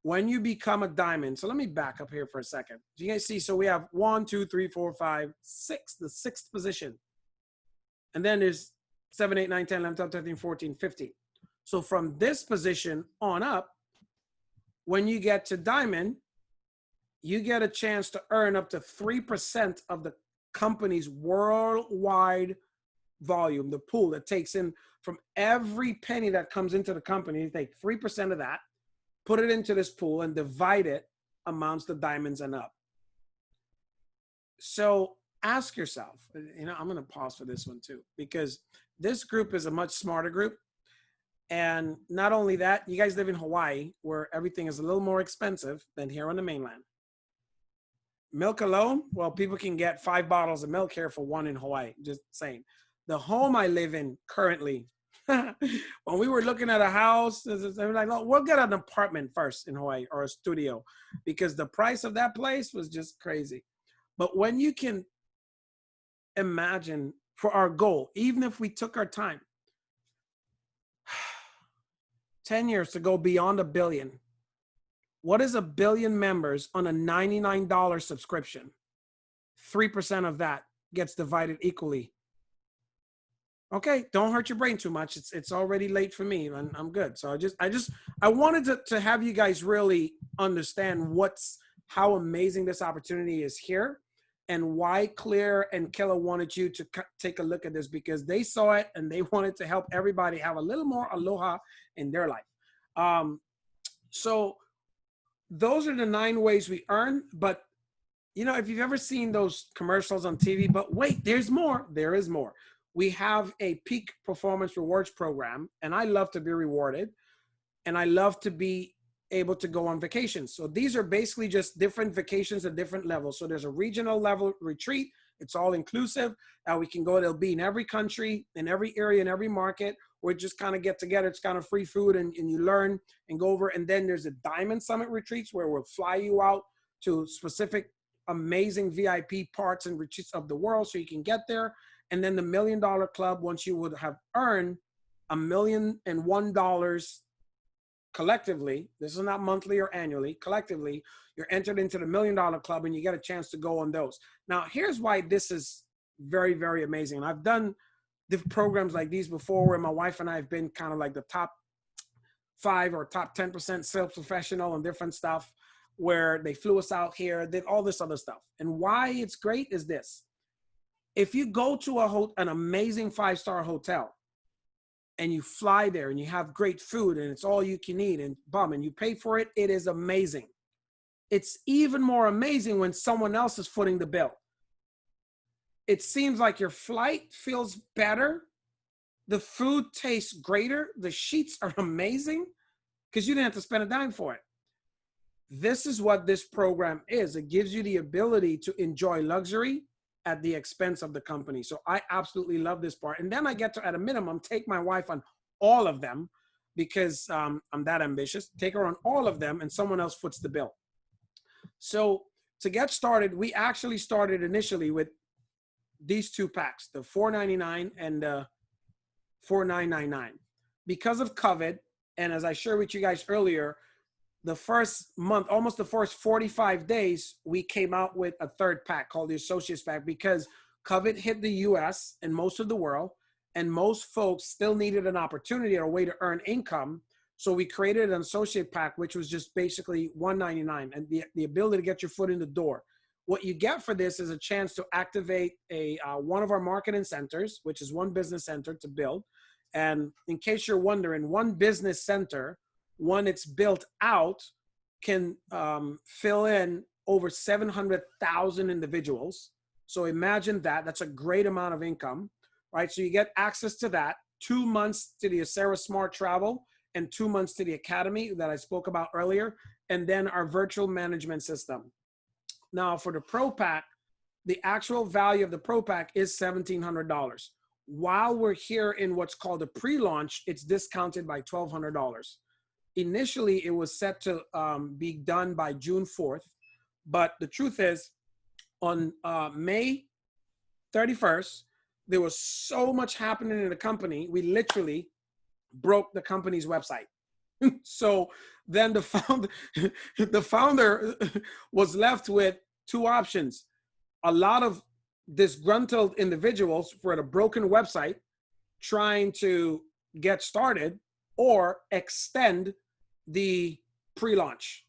When you become a diamond, so let me back up here for a second. You guys see, so we have 1, 2, 3, 4, 5, 6, the 6th position. And then there's 7, 8, 9, 10, 11, 12, 13, 14, 15. So from this position on up, when you get to diamond, you get a chance to earn up to 3% of the company's worldwide volume, the pool that takes in from every penny that comes into the company. You take 3% of that, put it into this pool, and divide it amongst the diamonds and up. So ask yourself, I'm going to pause for this one too, because this group is a much smarter group. And not only that, you guys live in Hawaii, where everything is a little more expensive than here on the mainland. Milk alone, well, people can get 5 bottles of milk here for 1 in Hawaii. Just saying. The home I live in currently, when we were looking at a house, they were like, oh, we'll get an apartment first in Hawaii or a studio, because the price of that place was just crazy. But when you can imagine for our goal, even if we took our time, 10 years to go beyond 1 billion. What is 1 billion members on a $99 subscription? 3% of that gets divided equally Okay, don't hurt your brain too much. It's already late for me, and I'm good. So I wanted to have you guys really understand how amazing this opportunity is here, and why Claire and Kella wanted you to take a look at this, because they saw it and they wanted to help everybody have a little more aloha in their life. So those are the 9 ways we earn. But you know, if you've ever seen those commercials on TV, but wait, there's more. There is more. We have a peak performance rewards program, and I love to be rewarded, and I love to be able to go on vacations. So these are basically just different vacations at different levels. So there's a regional level retreat. It's all inclusive. We can go, they'll be in every country, in every area, in every market. We just kind of get together. It's kind of free food, and you learn and go over. And then there's a Diamond Summit retreats where we'll fly you out to specific amazing VIP parts and retreats of the world so you can get there. And then the $1 Million Club, once you would have earned $1,001 collectively, this is not monthly or annually, collectively, you're entered into the $1 Million Club, and you get a chance to go on those. Now, here's why this is very, very amazing. And I've done different programs like these before, where my wife and I have been kind of like the top 5 or top 10% sales professional and different stuff, where they flew us out here, did all this other stuff. And why it's great is this. If you go to an amazing 5-star hotel, and you fly there and you have great food and it's all you can eat and you pay for it, it is amazing. It's even more amazing when someone else is footing the bill. It seems like your flight feels better. The food tastes greater. The sheets are amazing because you didn't have to spend a dime for it. This is what this program is. It gives you the ability to enjoy luxury at the expense of the company. So I absolutely love this part. And then I get to, at a minimum, take my wife on all of them, because I'm that ambitious. Take her on all of them, and someone else foots the bill. So to get started, we actually started initially with these 2 packs, the $4.99 and the $4.999. Because of COVID, and as I shared with you guys earlier, the first month, almost the first 45 days, we came out with a 3rd pack called the Associates Pack, because COVID hit the US and most of the world, and most folks still needed an opportunity or a way to earn income. So we created an Associate Pack, which was just basically $1.99, and the ability to get your foot in the door. What you get for this is a chance to activate one of our marketing centers, which is one business center to build. And in case you're wondering, one business center, when it's built out, can fill in over 700,000 individuals. So imagine that. That's a great amount of income, right? So you get access to that, 2 months to the ASCIRA Smart Travel, and 2 months to the Academy that I spoke about earlier, and then our virtual management system. Now, for the Pro Pack, the actual value of the Pro Pack is $1,700. While we're here in what's called a pre-launch, it's discounted by $1,200. Initially, it was set to be done by June 4th, but the truth is, on May 31st, there was so much happening in the company, we literally broke the company's website. So then the founder was left with 2 options. A lot of disgruntled individuals for a broken website trying to get started, or extend the pre-launch,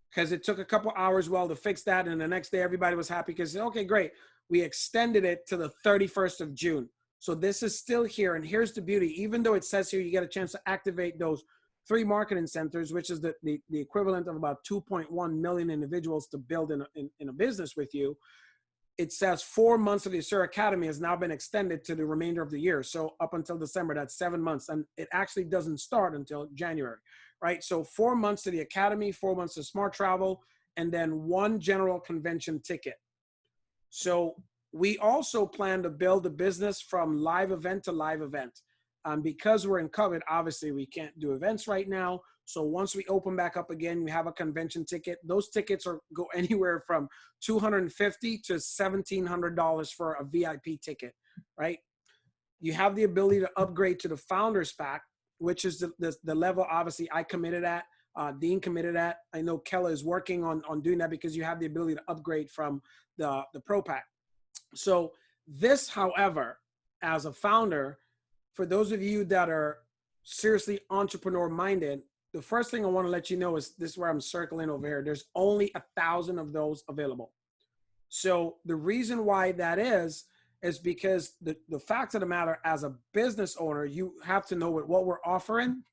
because it took a couple hours to fix that, and the next day everybody was happy because, okay, great, we extended it to the 31st of June. So this is still here, and here's the beauty. Even though it says here you get a chance to activate those 3 marketing centers, which is the equivalent of about 2.1 million individuals to build in a business with you, it says 4 months of the ASCIRA Academy has now been extended to the remainder of the year. So up until December, that's 7 months. And it actually doesn't start until January, right? So 4 months to the Academy, 4 months to Smart Travel, and then 1 general convention ticket. So we also plan to build a business from live event to live event. Because we're in COVID, obviously we can't do events right now. So once we open back up again, we have a convention ticket. Those tickets go anywhere from $250 to $1,700 for a VIP ticket, right? You have the ability to upgrade to the Founders Pack, which is the level, obviously, I committed at, Dean committed at. I know Kella is working on doing that, because you have the ability to upgrade from the Pro Pack. So this, however, as a founder, for those of you that are seriously entrepreneur minded, the first thing I want to let you know is this is where I'm circling over here. There's only 1,000 of those available. So the reason why that is because the fact of the matter, as a business owner, you have to know what we're offering.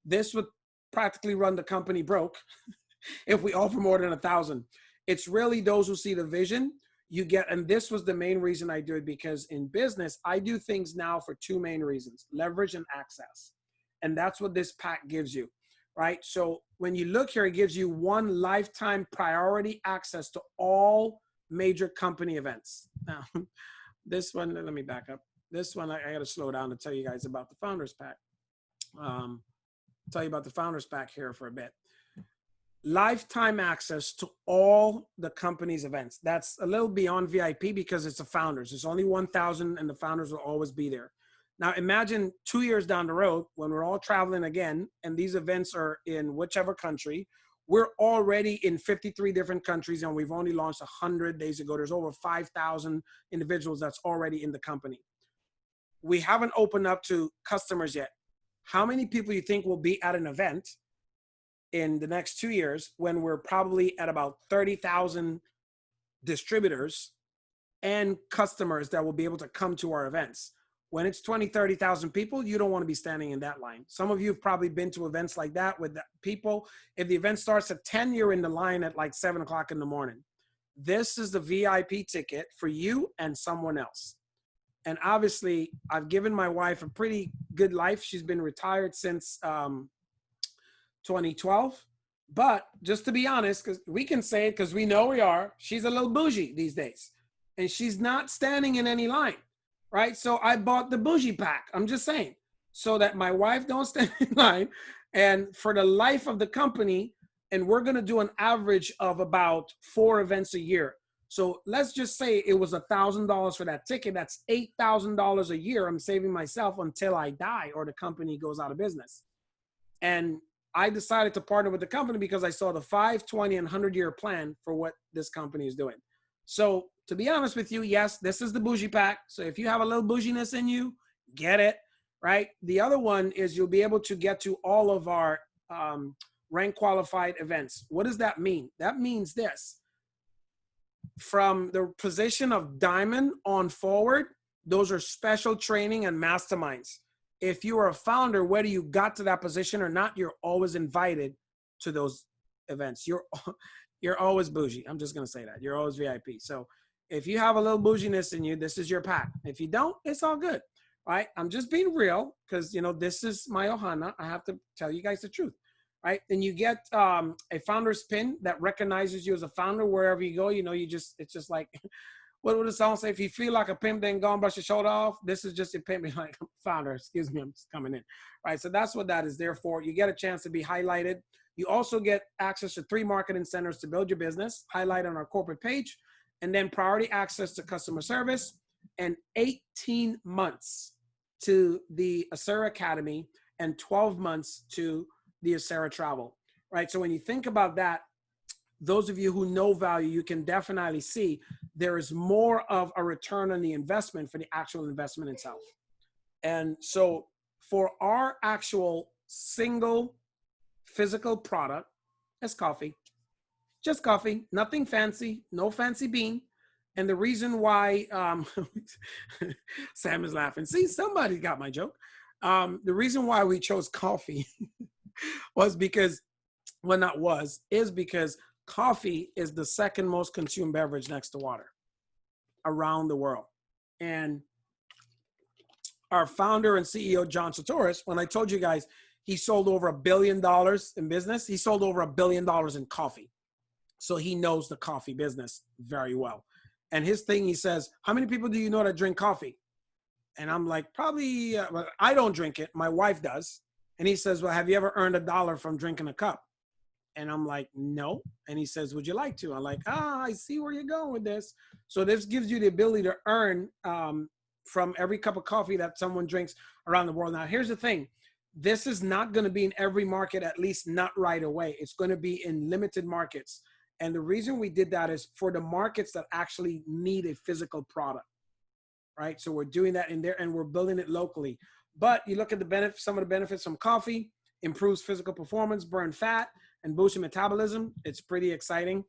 This would practically run the company broke if we offer more than 1,000. It's really those who see the vision. You get, and this was the main reason I do it, because in business, I do things now for two main reasons: leverage and access. And that's what this pack gives you, right? So when you look here, it gives you one lifetime priority access to all major company events. Now, this one, let me back up. This one, I got to slow down to tell you guys about the Founders Pack. Tell you about the Founders Pack here for a bit. Lifetime access to all the company's events. That's a little beyond VIP because it's a Founders. It's only 1,000 and the Founders will always be there. Now imagine 2 years down the road when we're all traveling again and these events are in whichever country. We're already in 53 different countries and we've only launched 100 days ago. There's over 5,000 individuals that's already in the company. We haven't opened up to customers yet. How many people you think will be at an event in the next 2 years when we're probably at about 30,000 distributors and customers that will be able to come to our events? When it's 20, 30,000 people, you don't want to be standing in that line. Some of you have probably been to events like that with people. If the event starts at 10, you're in the line at like 7 o'clock in the morning. This is the VIP ticket for you and someone else. And obviously, I've given my wife a pretty good life. She's been retired since 2012. But just to be honest, because we can say it because we know we are, she's a little bougie these days. And she's not standing in any line. Right? So I bought the bougie pack. I'm just saying, so that my wife don't stand in line. And for the life of the company, and we're going to do an average of about 4 events a year. So let's just say it was $1,000 for that ticket. That's $8,000 a year I'm saving myself until I die or the company goes out of business. And I decided to partner with the company because I saw the 5, 20, and 100-year plan for what this company is doing. So to be honest with you, yes, this is the bougie pack. So if you have a little bouginess in you, get it, right? The other one is you'll be able to get to all of our rank qualified events. What does that mean? That means this. From the position of diamond on forward, those are special training and masterminds. If you are a founder, whether you got to that position or not, you're always invited to those events. You're always bougie. I'm just going to say that. You're always VIP. So if you have a little bouginess in you, this is your pack. If you don't, it's all good. Right? I'm just being real because, you know, this is my Ohana. I have to tell you guys the truth. Right? And you get a founder's pin that recognizes you as a founder wherever you go. You know, it's just like, what would the song say? If you feel like a pimp, then go and brush your shoulder off. This is just your pimp, like founder. Excuse me, I'm just coming in. Right? So that's what that is there for. You get a chance to be highlighted. You also get access to 3 marketing centers to build your business, highlight on our corporate page, and then priority access to customer service, and 18 months to the ASCIRA Academy, and 12 months to the ASCIRA Travel, right? So when you think about that, those of you who know value, you can definitely see there is more of a return on the investment for the actual investment itself. And so for our actual single physical product, it's coffee. Just coffee, nothing fancy, no fancy bean. And the reason why, Sam is laughing. See, somebody got my joke. The reason why we chose coffee is because coffee is the second most consumed beverage next to water around the world. And our founder and CEO, John Sartoris, when I told you guys, he sold over $1 billion in business, he sold over $1 billion in coffee. So he knows the coffee business very well. And his thing, he says, how many people do you know that drink coffee? And I'm like, probably, well, I don't drink it. My wife does. And he says, well, have you ever earned $1 from drinking a cup? And I'm like, no. And he says, would you like to? I'm like, I see where you're going with this. So this gives you the ability to earn from every cup of coffee that someone drinks around the world. Now, here's the thing. This is not going to be in every market, at least not right away. It's going to be in limited markets. And the reason we did that is for the markets that actually need a physical product, right? So we're doing that in there and we're building it locally. But you look at the benefit, some of the benefits from coffee: improves physical performance, burn fat, and boost your metabolism. It's pretty exciting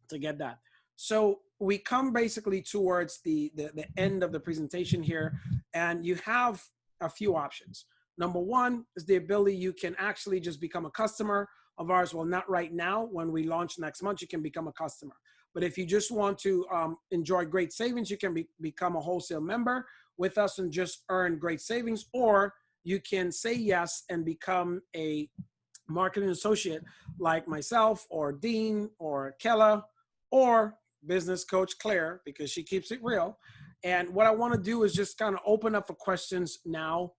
to get that. So we come basically towards the end of the presentation here, and you have a few options. Number one is the ability, you can actually just become a customer of ours. Well, not right now. When we launch next month, you can become a customer. But if you just want to enjoy great savings, you can become a wholesale member with us and just earn great savings, or you can say yes and become a marketing associate like myself or Dean or Kella or business coach Claire, because she keeps it real. And what I want to do is just kind of open up for questions now.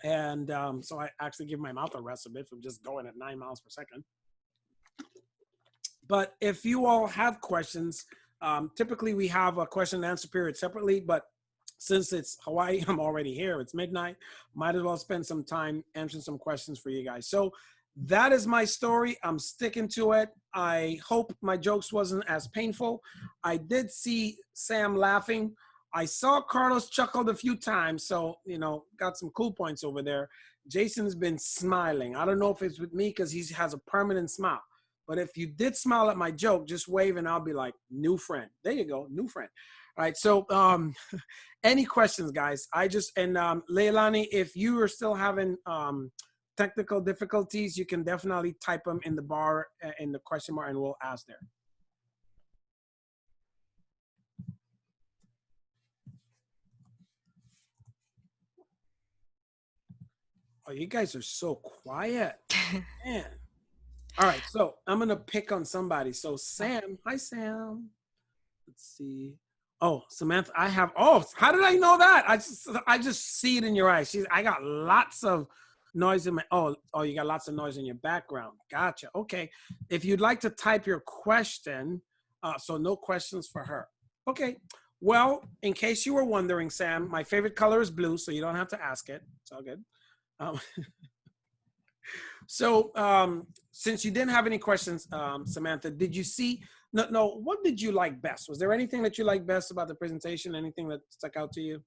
And so I actually give my mouth a rest a bit from just going at 9 miles per second. But if you all have questions, typically we have a question and answer period separately, but since it's Hawaii, I'm already here, it's midnight, might as well spend some time answering some questions for you guys. So that is my story. I'm sticking to it. I hope my jokes wasn't as painful. I did see Sam laughing. I saw Carlos chuckled a few times, so, you know, got some cool points over there. Jason's been smiling. I don't know if it's with me because he has a permanent smile. But if you did smile at my joke, just wave and I'll be like, new friend. There you go, new friend. All right, so any questions, guys? Leilani, if you are still having technical difficulties, you can definitely type them in the bar, in the question mark, and we'll ask there. Oh, you guys are so quiet, man. All right, so I'm gonna pick on somebody. So Sam, hi Sam. Let's see. Oh, Samantha, how did I know that? I just see it in your eyes. I got lots of noise in my, you got lots of noise in your background. Gotcha, okay. If you'd like to type your question, so no questions for her. Okay, well, in case you were wondering, Sam, my favorite color is blue, so you don't have to ask it. It's all good. So since you didn't have any questions, Samantha, did you see, no, what did you like best? Was there anything that you liked best about the presentation? Anything that stuck out to you?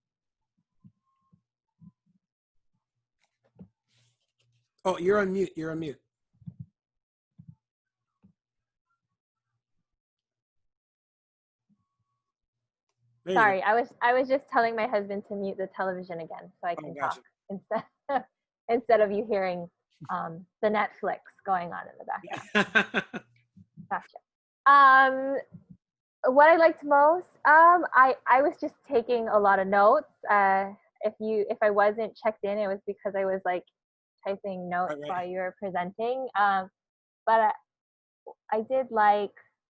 Oh, you're on mute, you're on mute. Sorry, I was just telling my husband to mute the television again so I can talk instead of you hearing the Netflix going on in the background. Gotcha. What I liked most, I was just taking a lot of notes. If I wasn't checked in, it was because I was like typing notes while you were presenting. But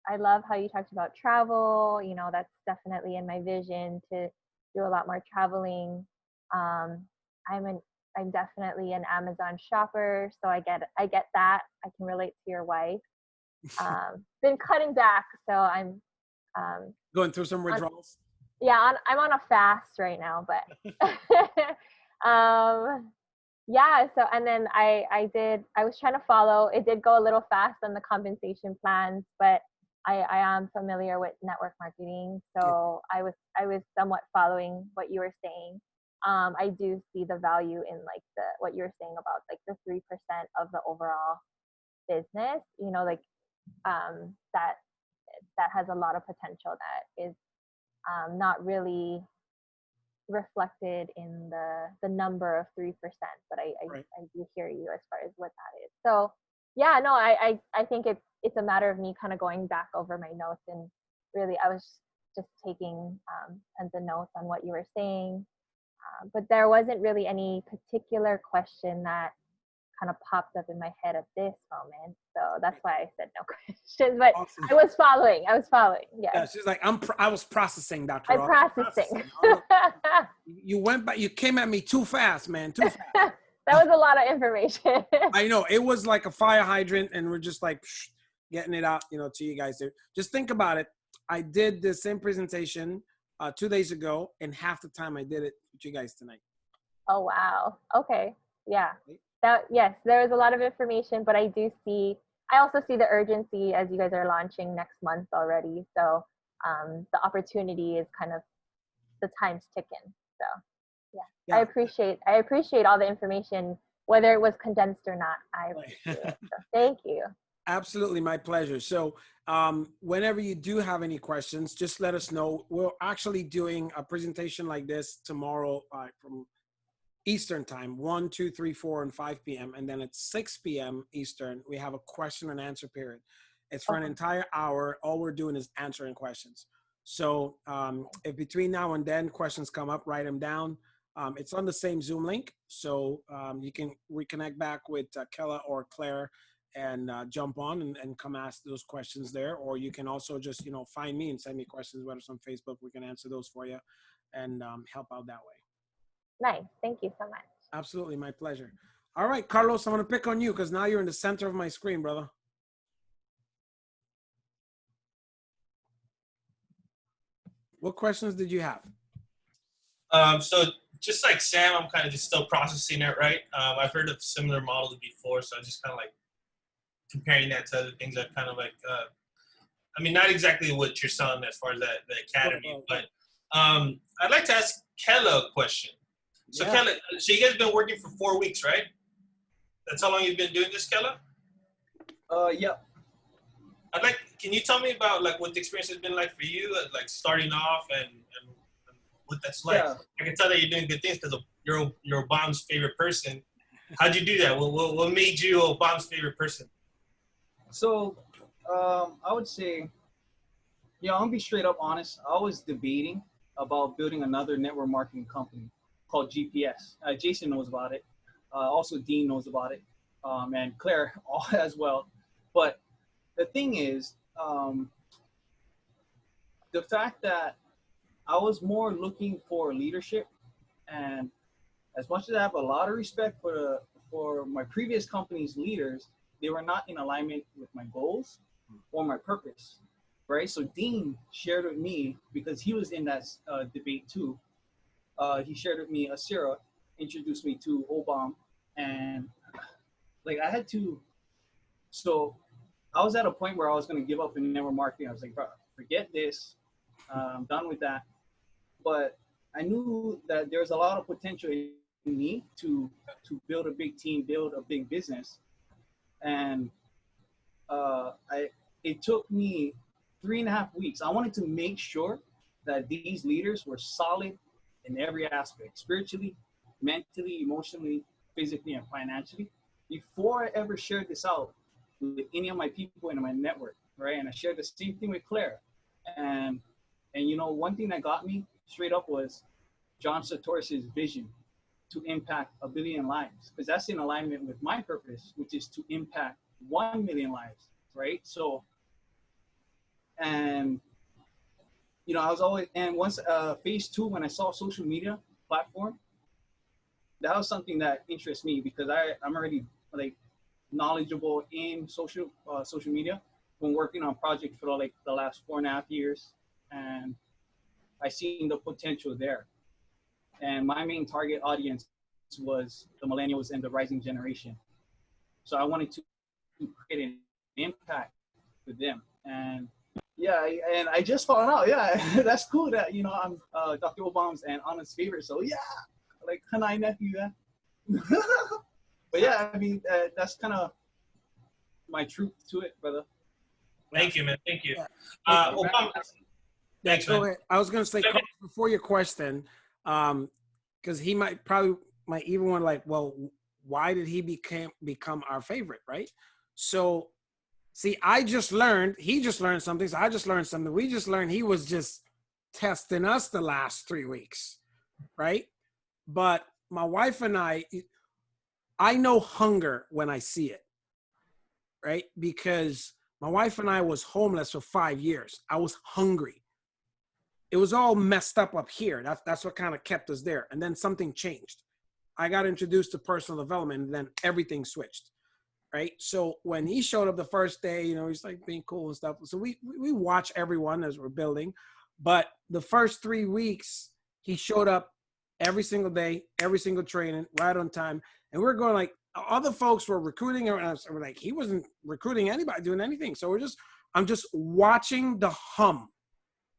I love how you talked about travel. You know, that's definitely in my vision to do a lot more traveling. I'm definitely an Amazon shopper, so I get that. I can relate to your wife. Been cutting back, so I'm going through some withdrawals. I'm on a fast right now, but yeah. So and then I was trying to follow. It did go a little fast on the compensation plans, but I am familiar with network marketing, so I was somewhat following what you were saying. I do see the value in like what you were saying about like the 3% of the overall business. You know, like that has a lot of potential that is not really reflected in the number of 3%. But I do hear you as far as what that is. So yeah, no, I think it's a matter of me kind of going back over my notes, and really I was just taking tons of notes on what you were saying. But there wasn't really any particular question that kind of popped up in my head at this moment. So that's why I said no questions, but awesome. I was following. Yeah, she's like, I was processing, Dr. I'm processing. You came at me too fast, man, too fast. That was a lot of information. I know, it was like a fire hydrant, and we're just like getting it out, you know, to you guys there. Just think about it. I did the same presentation 2 days ago, and half the time I did it with you guys tonight. Oh, wow. Okay. Yeah. Yes, there was a lot of information, but I also see the urgency as you guys are launching next month already. So the opportunity is kind of, the time's ticking. So I appreciate all the information, whether it was condensed or not. I appreciate it. So thank you. Absolutely, my pleasure. So whenever you do have any questions, just let us know. We're actually doing a presentation like this tomorrow from Eastern time, 1, 2, 3, 4, and 5 p.m. And then at 6 p.m. Eastern, we have a question and answer period. It's for an entire hour. All we're doing is answering questions. So if between now and then questions come up, write them down. It's on the same Zoom link. So you can reconnect back with Kella or Claire and jump on and come ask those questions there. Or you can also just, find me and send me questions, whether it's on Facebook. We can answer those for you and help out that way. Nice. Thank you so much. Absolutely. My pleasure. All right, Carlos, I'm going to pick on you because now you're in the center of my screen, brother. What questions did you have? So just like Sam, I'm kind of just still processing it, right? I've heard of similar models before, so I'm just kind of like comparing that to other things I've kind of like, I mean, not exactly what you're selling as far as the academy, but I'd like to ask Kella a question. So Kella, so you guys have been working for 4 weeks, right? That's how long you've been doing this, Kella? Yep. Can you tell me about like what the experience has been like for you, like starting off and what that's like? Yeah. I can tell that you're doing good things because you're Obam's favorite person. How'd you do that? What made you Obam's favorite person? So I would say, I'm gonna be straight up honest. I was debating about building another network marketing company called GPS. Jason knows about it. Also Dean knows about it, and Claire as well. But the thing is, the fact that I was more looking for leadership, and as much as I have a lot of respect for my previous company's leaders, they were not in alignment with my goals or my purpose, right? So Dean shared with me, because he was in that debate too, he shared with me ASCIRA, introduced me to Obom, and like I had to, so I was at a point where I was going to give up in network marketing. I was like, bro, forget this. I'm done with that. But I knew that there's a lot of potential in me to build a big team, build a big business. And it took me 3.5 weeks. I wanted to make sure that these leaders were solid in every aspect, spiritually, mentally, emotionally, physically, and financially, before I ever shared this out with any of my people in my network, right? And I shared the same thing with Claire. And one thing that got me straight up was John Sartorius' vision to impact 1 billion lives, because that's in alignment with my purpose, which is to impact 1 million lives, right? So, and I was always, and once phase 2, when I saw social media platform, that was something that interests me, because I'm already like knowledgeable in social media. Been working on projects for like the last 4.5 years, and I seen the potential there. And my main target audience was the millennials and the rising generation. So I wanted to create an impact with them. And and I just found out, that's cool that, I'm Dr. Obam's and Anna's favorite. So like Hanai nephew, But I mean, that's kind of my truth to it, brother. Thank you, man. Thank you. Obama, thanks, man. I was going to say, Carlos, before your question, because he might even want like, well, why did he become our favorite, right? So, see, he just learned something. So I just learned something. We just learned he was just testing us the last 3 weeks, right? But my wife and I know hunger when I see it, right? Because my wife and I was homeless for 5 years. I was hungry. It was all messed up here. That's what kind of kept us there. And then something changed. I got introduced to personal development, and then everything switched, right? So when he showed up the first day, he's like being cool and stuff. So we watch everyone as we're building. But the first 3 weeks, he showed up every single day, every single training, right on time. And we're going like, other folks were recruiting, and we're like, he wasn't recruiting anybody, doing anything. So I'm just watching the hum,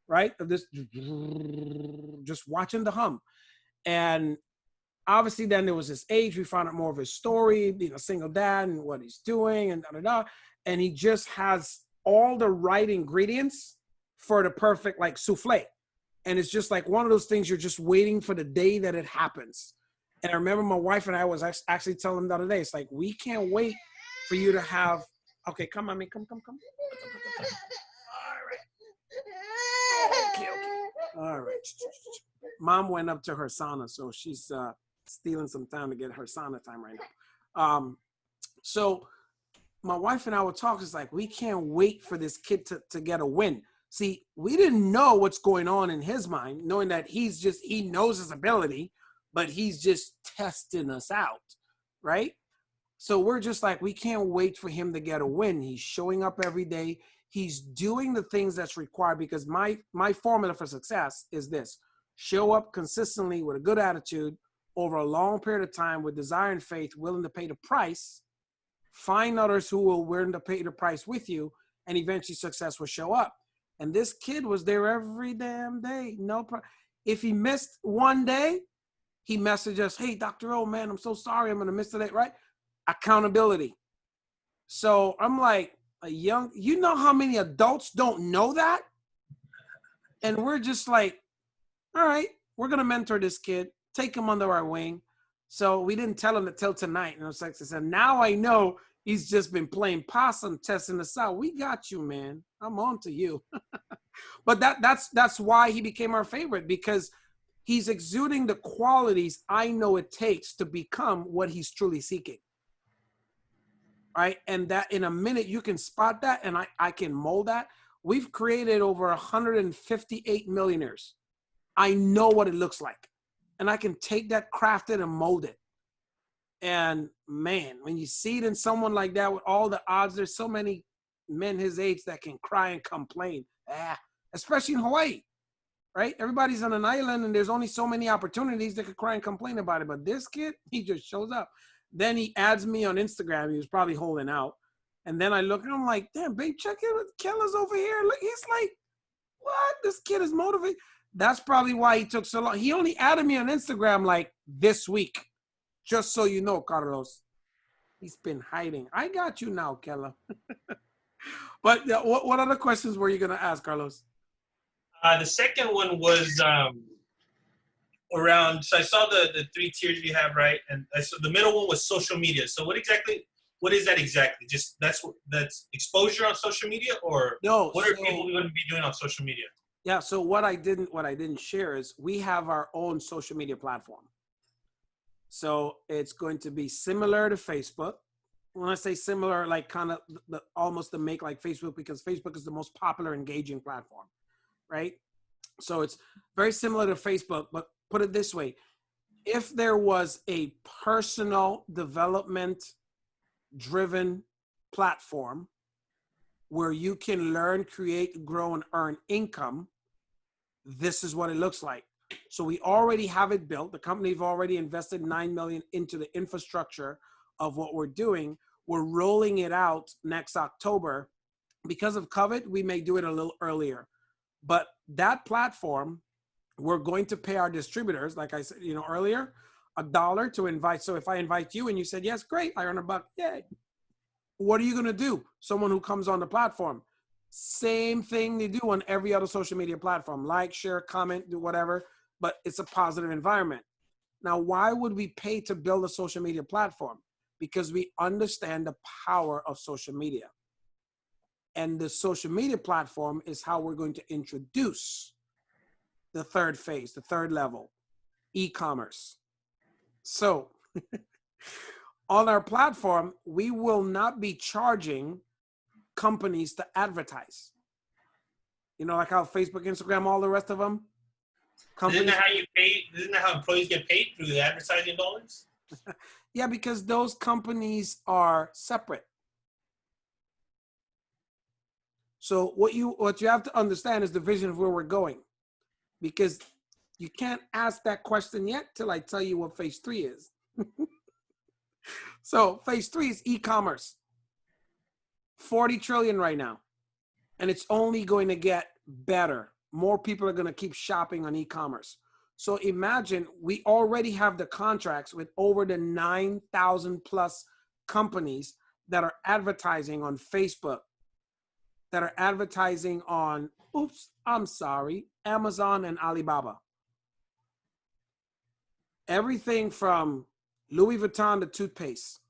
right? Of this, just watching the hum. And obviously then there was his age. We found out more of his story, being a single dad and what he's doing and da-da-da. And he just has all the right ingredients for the perfect like souffle. And it's just like one of those things you're just waiting for the day that it happens. And I remember my wife and I was actually telling him the other day, it's like, we can't wait for you to have, okay, come, mommy, come. All right. Okay. All right. Mom went up to her sauna, so she's stealing some time to get her sauna time right now. So my wife and I were talking, it's like, we can't wait for this kid to get a win. See, we didn't know what's going on in his mind, knowing that he knows his ability, but he's just testing us out, right? So we're just like, we can't wait for him to get a win. He's showing up every day. He's doing the things that's required, because my formula for success is this: show up consistently with a good attitude over a long period of time with desire and faith, willing to pay the price, find others who will willing to pay the price with you, and eventually success will show up. And this kid was there every damn day. If he missed one day, he messaged us, hey, Dr. O, man, I'm so sorry, I'm going to miss today, right? Accountability. So I'm like, you know how many adults don't know that? And we're just like, all right, we're going to mentor this kid, take him under our wing. So we didn't tell him till tonight. And I was like, I said, now I know he's just been playing possum, testing us out. We got you, man. I'm on to you. But that's why he became our favorite, because he's exuding the qualities I know it takes to become what he's truly seeking. Right? And that in a minute you can spot that, and I can mold that. We've created over 158 millionaires. I know what it looks like. And I can take that, craft it, and mold it. And man, when you see it in someone like that with all the odds, there's so many men his age that can cry and complain. Especially in Hawaii, right? Everybody's on an island and there's only so many opportunities they could cry and complain about it. But this kid, he just shows up. Then he adds me on Instagram. He was probably holding out. And then I look and I'm like, damn, babe, check it. Keller's over here. Look, he's like, what? This kid is motivated. That's probably why he took so long. He only added me on Instagram like this week. Just so you know, Carlos. He's been hiding. I got you now, Keller. But what other questions were you going to ask, Carlos? The second one was around, so I saw the 3 tiers you have, right? And so the middle one was social media. So what is that exactly? Just that's exposure on social media, or no? What are people going to be doing on social media? Yeah. So what I didn't share is we have our own social media platform. So it's going to be similar to Facebook. When I say similar, like kind of almost to make like Facebook, because Facebook is the most popular engaging platform, right? So it's very similar to Facebook, but put it this way. If there was a personal development driven platform where you can learn, create, grow, and earn income, this is what it looks like. So we already have it built. The company's already invested $9 million into the infrastructure of what we're doing. We're rolling it out next October. Because of COVID, we may do it a little earlier. But that platform, we're going to pay our distributors, like I said, earlier, $1 to invite. So if I invite you and you said, yes, great, I earn $1, yay. What are you going to do? Someone who comes on the platform, same thing they do on every other social media platform. Like, share, comment, do whatever, but it's a positive environment. Now, why would we pay to build a social media platform? Because we understand the power of social media. And the social media platform is how we're going to introduce the third phase, the third level, e-commerce. So on our platform, we will not be charging companies to advertise. Like how Facebook, Instagram, all the rest of them. Isn't that how you pay? Isn't that how employees get paid, through the advertising dollars? Yeah, because those companies are separate. So what you have to understand is the vision of where we're going, because you can't ask that question yet till I tell you what phase 3 is. So phase 3 is e-commerce. 40 trillion right now. And it's only going to get better. More people are going to keep shopping on e-commerce. So imagine we already have the contracts with over the 9,000 plus companies that are advertising on Facebook, that are advertising on, Amazon and Alibaba. Everything from Louis Vuitton to toothpaste.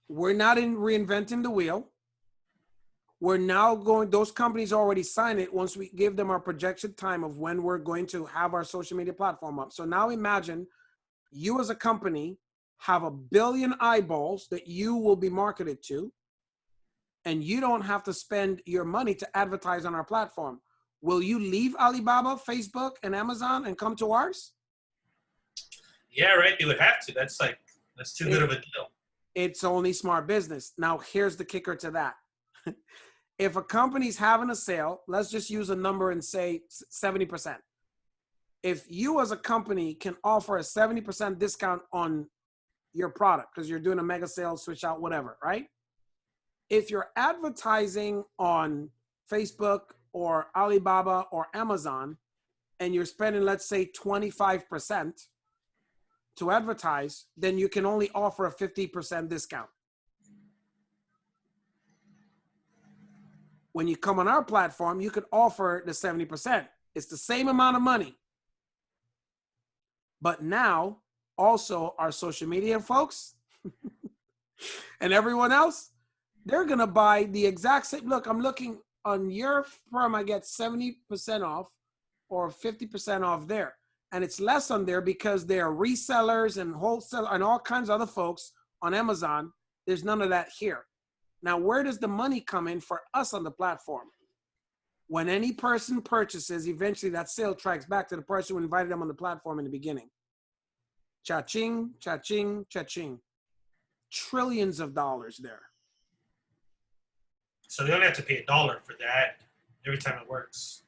We're not reinventing the wheel. We're now going, those companies already sign it once we give them our projection time of when we're going to have our social media platform up. So now imagine you as a company have 1 billion eyeballs that you will be marketed to, and you don't have to spend your money to advertise on our platform. Will you leave Alibaba, Facebook, and Amazon and come to ours? Yeah, right. They would have to. That's too good of a deal. It's only smart business. Now, here's the kicker to that. If a company's having a sale, let's just use a number and say 70%. If you as a company can offer a 70% discount on your product because you're doing a mega sale, switch out, whatever, right? If you're advertising on Facebook or Alibaba or Amazon and you're spending, let's say, 25% to advertise, then you can only offer a 50% discount. When you come on our platform, you could offer the 70%. It's the same amount of money. But now, also our social media folks and everyone else, they're going to buy the exact same. Look, I'm looking on your firm, I get 70% off or 50% off there. And it's less on there because they are resellers and wholesale and all kinds of other folks on Amazon. There's none of that here. Now, where does the money come in for us on the platform? When any person purchases, eventually that sale tracks back to the person who invited them on the platform in the beginning. Cha-ching, cha-ching, cha-ching. Trillions of dollars there. So they don't have to pay $1 for that every time it works.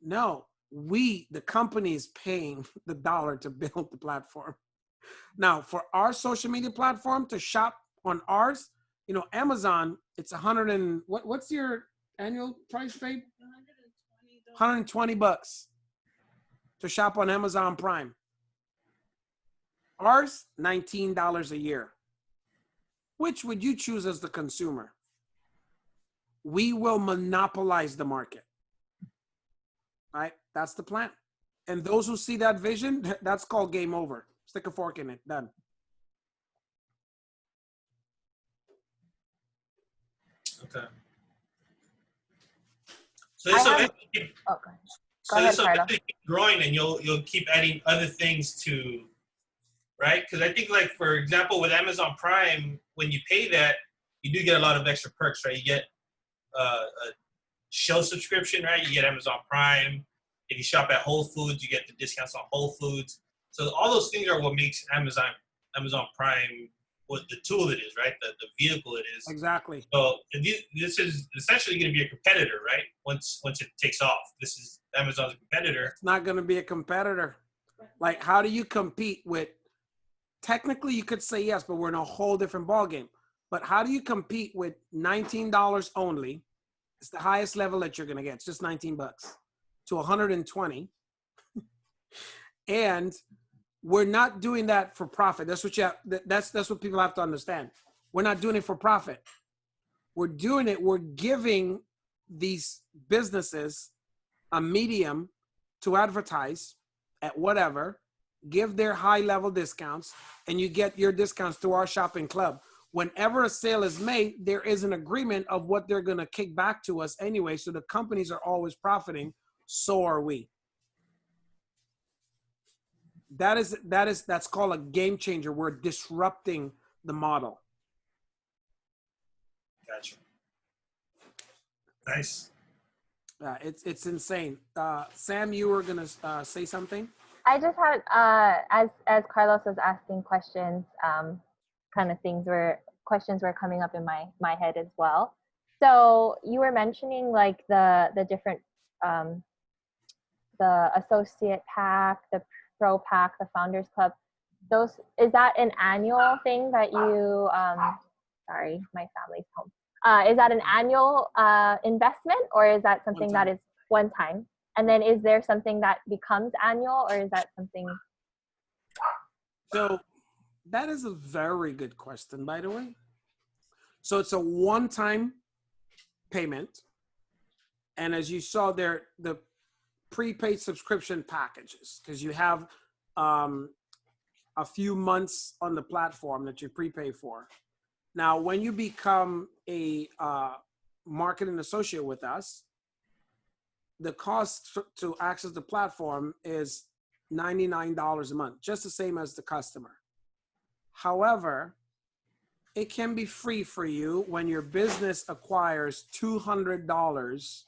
No, the company is paying the $1 to build the platform. Now, for our social media platform to shop on ours, Amazon, it's what's your annual price, babe? $120 to shop on Amazon Prime. Ours, $19 a year. Which would you choose as the consumer? We will monopolize the market. Right? That's the plan. And those who see that vision, that's called game over. Stick a fork in it. Done. Okay. So this will keep growing, and you'll keep adding other things to, right? Because I think, like, for example, with Amazon Prime, when you pay that, you do get a lot of extra perks, right? You get a show subscription, right? You get Amazon Prime. If you shop at Whole Foods, you get the discounts on Whole Foods. So all those things are what makes Amazon Prime what the tool it is, right? The vehicle it is. Exactly. So this is essentially going to be a competitor, right? Once it takes off, this is Amazon's competitor. It's not going to be a competitor. Like, how do you compete with? Technically, you could say yes, but we're in a whole different ballgame. But how do you compete with $19 only? It's the highest level that you're going to get. It's just $19 to $120. And we're not doing that for profit. That's what people have to understand. We're not doing it for profit. We're giving these businesses a medium to advertise at whatever, give their high level discounts, and you get your discounts through our shopping club. Whenever a sale is made, there is an agreement of what they're going to kick back to us anyway. So the companies are always profiting. So are we. That's called a game changer. We're disrupting the model. Gotcha. Nice. It's insane. Sam, you were gonna say something? I just had as Carlos was asking questions, kind of questions were coming up in my head as well. So you were mentioning like the different the associate pack, the pro pack, the founders club. Is that an annual thing that you sorry, my family's home. Is that an annual investment, or is that something that is one time? And then is there something that becomes annual, or is that something? So that is a very good question, by the way. So it's a one-time payment. And as you saw there, the prepaid subscription packages, because you have a few months on the platform that you prepay for. Now, when you become a marketing associate with us, the cost to access the platform is $99 a month, just the same as the customer. However, it can be free for you when your business acquires $200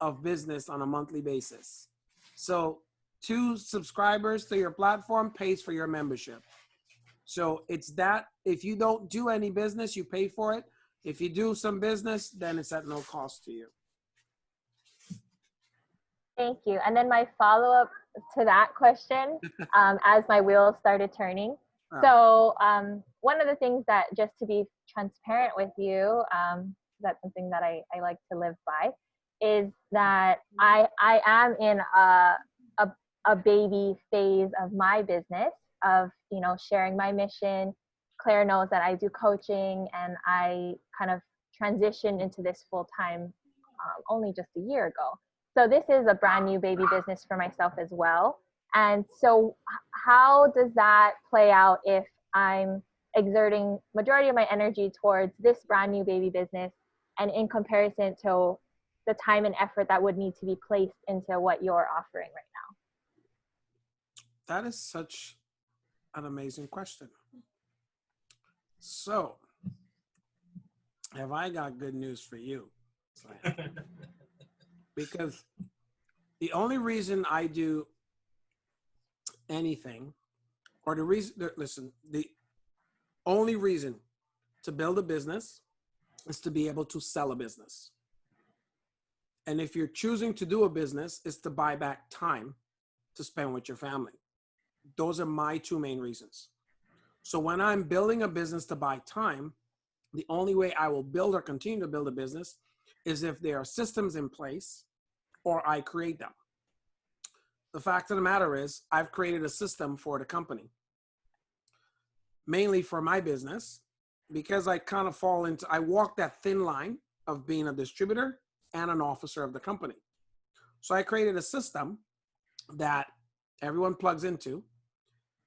of business on a monthly basis. So 2 subscribers to your platform pays for your membership. So it's that if you don't do any business, you pay for it. If you do some business, then it's at no cost to you. Thank you. And then my follow-up to that question, as my wheels started turning. So one of the things that, just to be transparent with you, that's something that I like to live by, is that I am in a baby phase of my business of, sharing my mission. Claire knows that I do coaching, and I kind of transitioned into this full-time only just a year ago. So this is a brand new baby business for myself as well. And so how does that play out if I'm exerting majority of my energy towards this brand new baby business, and in comparison to the time and effort that would need to be placed into what you're offering right now? That is such an amazing question. So, have I got good news for you? Because the only reason I do anything, or the only reason to build a business is to be able to sell a business. And if you're choosing to do a business, is to buy back time to spend with your family. Those are my 2 main reasons. So when I'm building a business to buy time, the only way I will build or continue to build a business is if there are systems in place or I create them. The fact of the matter is, I've created a system for the company, mainly for my business, because I kind of I walk that thin line of being a distributor and an officer of the company. So I created a system that everyone plugs into,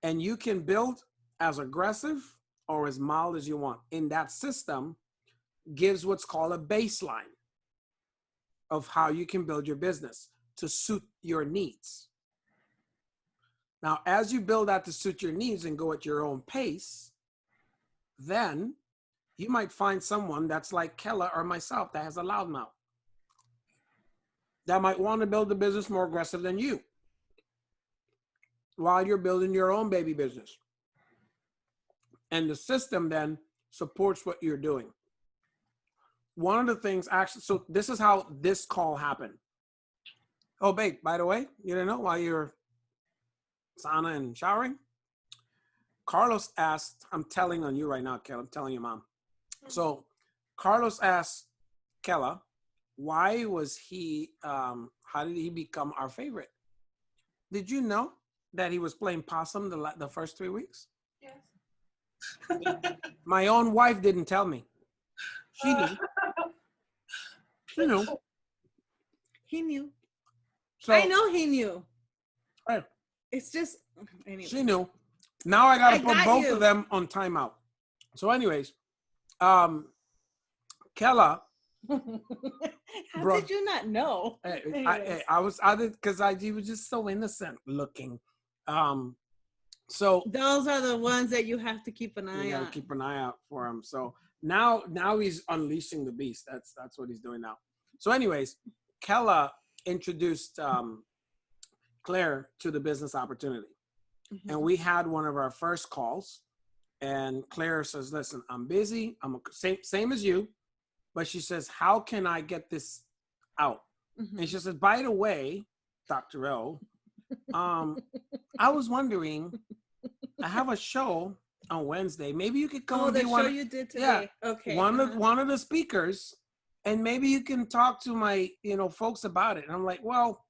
and you can build as aggressive or as mild as you want. In that system gives what's called a baseline of how you can build your business to suit your needs. Now, as you build that to suit your needs and go at your own pace, then you might find someone that's like Kella or myself that has a loudmouth, that might want to build the business more aggressive than you while you're building your own baby business. And the system then supports what you're doing. One of the things actually, so this is how this call happened. Oh, babe, by the way, you didn't know while you're sauna and showering? Carlos asked, I'm telling on you right now, Kella, I'm telling you, Mom. So Carlos asked Kella, why was he, how did he become our favorite? Did you know that he was playing possum the first 3 weeks? Yes. My own wife didn't tell me. She knew. She knew. He knew. So, I know he knew. Right. It's just, anyway. She knew. Now I got to put both of them on timeout. So anyways, Kella. How did you not know? I did, because he was just so innocent looking. So those are the ones that you have to keep an eye on. You got to keep an eye out for him. So now he's unleashing the beast. That's what he's doing now. So anyways, Kella introduced Claire to the business opportunity. Mm-hmm. And we had one of our first calls, and Claire says, listen, I'm busy. I'm same as you. But she says, how can I get this out? Mm-hmm. And she says, by the way, Dr. O, I was wondering, I have a show on Wednesday. Maybe you could come and be one. Oh, the show you did today. Yeah, okay. One of the speakers, and maybe you can talk to my, folks about it. And I'm like, well,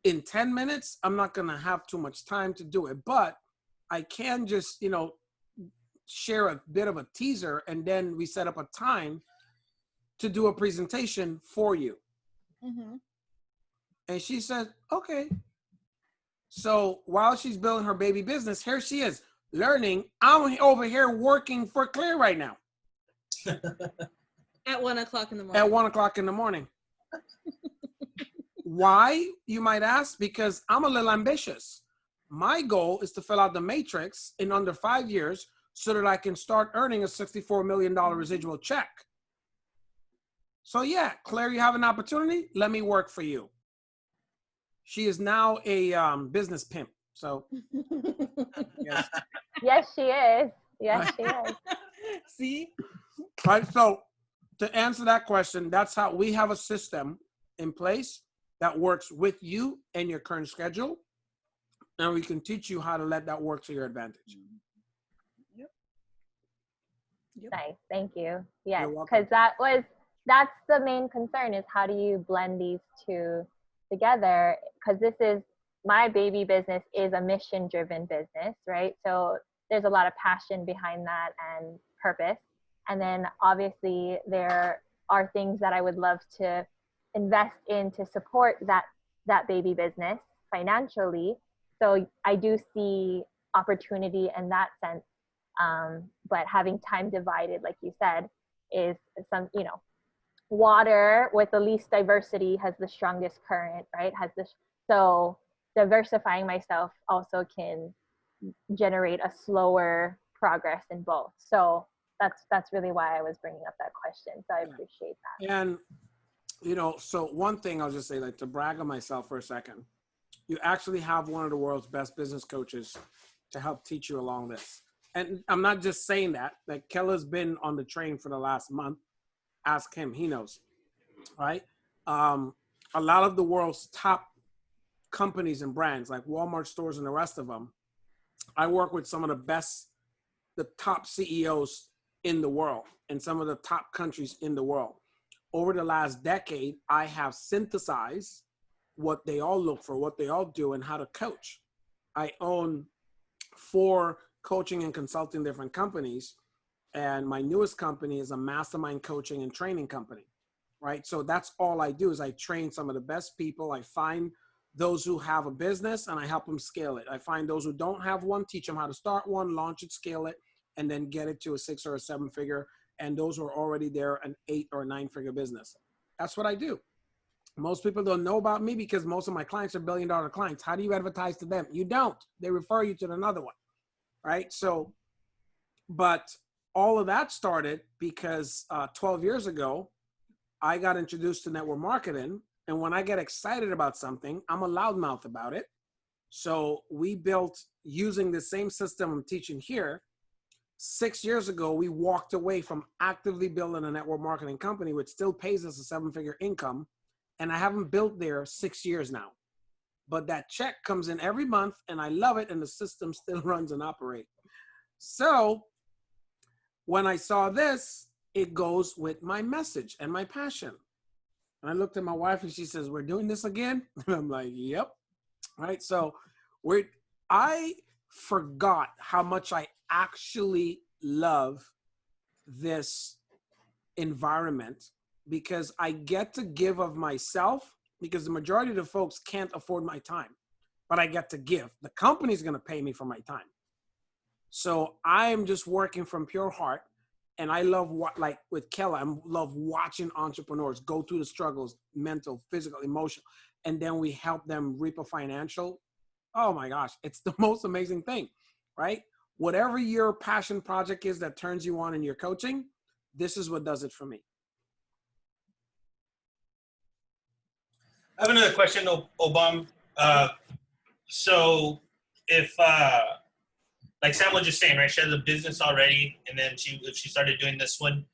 in 10 minutes, I'm not going to have too much time to do it, but I can just, share a bit of a teaser, and then we set up a time to do a presentation for you. Mm-hmm. And she said, okay. So while she's building her baby business, here she is learning. I'm over here working for Clear right now. At 1 o'clock in the morning. At 1 o'clock in the morning. Why, you might ask? Because I'm a little ambitious. My goal is to fill out the matrix in under 5 years so that I can start earning a $64 million residual check. So yeah, Claire, you have an opportunity. Let me work for you. She is now a business pimp. So yes. Yes, she is. Yes, she is. See? Right. So to answer that question, that's how we have a system in place that works with you and your current schedule. And we can teach you how to let that work to your advantage. Yep. Nice. Thank you. Yes, You're welcome. because that's the main concern, is how do you blend these two together? Because this is, my baby business is a mission-driven business, right? So there's a lot of passion behind that and purpose. And then obviously there are things that I would love to invest in to support that baby business financially. So I do see opportunity in that sense. But having time divided, like you said, is some, water with the least diversity has the strongest current, right? So diversifying myself also can generate a slower progress in both. So that's really why I was bringing up that question. So I appreciate that. And, so one thing I'll just say, like, to brag on myself for a second, you actually have one of the world's best business coaches to help teach you along this. And I'm not just saying that, like, Kella's been on the train for the last month. Ask him, he knows, right? A lot of the world's top companies and brands, like Walmart stores and the rest of them, I work with some of the top CEOs in the world in some of the top countries in the world. Over the last decade, I have synthesized what they all look for, what they all do, and how to coach. I own 4 coaching and consulting different companies. And my newest company is a mastermind coaching and training company, right? So that's all I do, is I train some of the best people. I find those who have a business and I help them scale it. I find those who don't have one, teach them how to start one, launch it, scale it, and then get it to a 6 or a 7 figure. And those who are already there, an 8 or 9 figure business. That's what I do. Most people don't know about me because most of my clients are $1 billion clients. How do you advertise to them? You don't. They refer you to another one, right? So, but all of that started because 12 years ago, I got introduced to network marketing. And when I get excited about something, I'm a loudmouth about it. So we built, using the same system I'm teaching here. 6 years ago, we walked away from actively building a network marketing company, which still pays us a 7-figure income. And I haven't built there 6 years now. But that check comes in every month and I love it. And the system still runs and operates. So when I saw this, it goes with my message and my passion. And I looked at my wife and she says, we're doing this again? And I'm like, yep. Right. So I forgot how much I actually love this environment, because I get to give of myself, because the majority of the folks can't afford my time, but I get to give. The company's going to pay me for my time. So I am just working from pure heart. And I love like with Kella, I love watching entrepreneurs go through the struggles, mental, physical, emotional, and then we help them reap a financial. Oh my gosh, it's the most amazing thing, right? Whatever your passion project is that turns you on in your coaching, this is what does it for me. I have another question, Obom. So if, like Sam was just saying, right? She has a business already, and then if she started doing this one,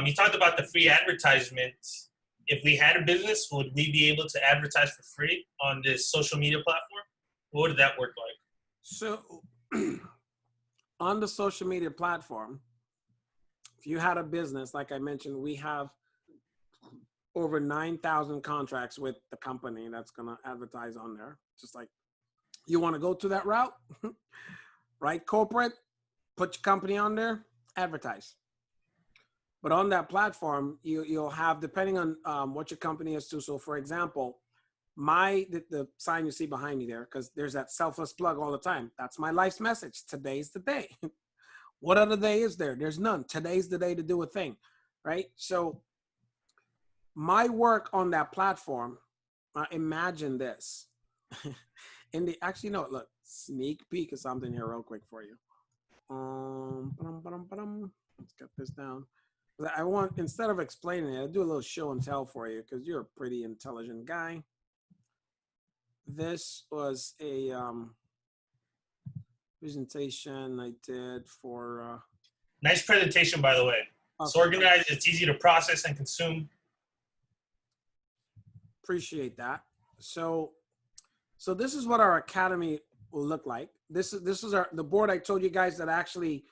you talked about the free advertisements. If we had a business, would we be able to advertise for free on this social media platform? What would that work like? So on the social media platform, if you had a business, like I mentioned, we have over 9,000 contracts with the company that's going to advertise on there. Just like, you want to go to that route, right? Corporate, put your company on there, advertise. But on that platform, you'll have, depending on what your company is too. So for example, the sign you see behind me there, because there's that selfless plug all the time. That's my life's message. Today's the day. What other day is there? There's none. Today's the day to do a thing, right? So my work on that platform, imagine this. Actually, no, look, sneak peek of something here real quick for you. Let's get this down. I want, instead of explaining it, I'll do a little show and tell for you because you're a pretty intelligent guy. This was a presentation I did for... nice presentation, by the way. Okay. It's organized, it's easy to process and consume. Appreciate that. So this is what our academy will look like. This is the board I told you guys that actually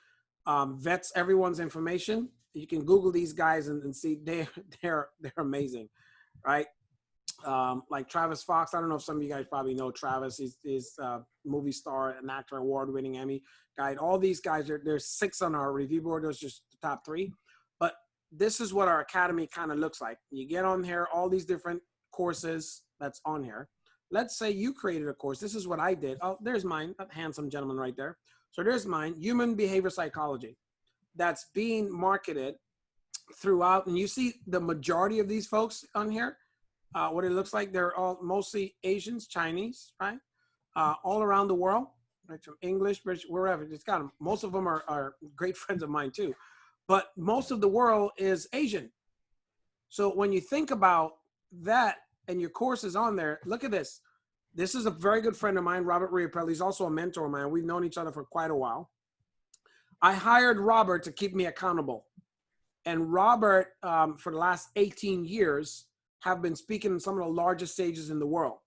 vets everyone's information. You can Google these guys and see they're amazing, right? Like Travis Fox. I don't know if some of you guys probably know Travis. He's a movie star, an actor, award-winning Emmy guy. All these guys, there's 6 on our review board. Those just the top 3. But this is what our academy kind of looks like. You get on here, all these different courses that's on here. Let's say you created a course. This is what I did. Oh, there's mine, that handsome gentleman right there. So there's mine, Human Behavior Psychology. That's being marketed throughout. And you see the majority of these folks on here, what it looks like, they're all mostly Asians, Chinese, right? All around the world, right? From English, British, wherever. It's got them. Most of them are great friends of mine too. But most of the world is Asian. So when you think about that and your course is on there, look at this. This is a very good friend of mine, Robert Riopel. He's also a mentor of mine. We've known each other for quite a while. I hired Robert to keep me accountable. And Robert, for the last 18 years, have been speaking in some of the largest stages in the world.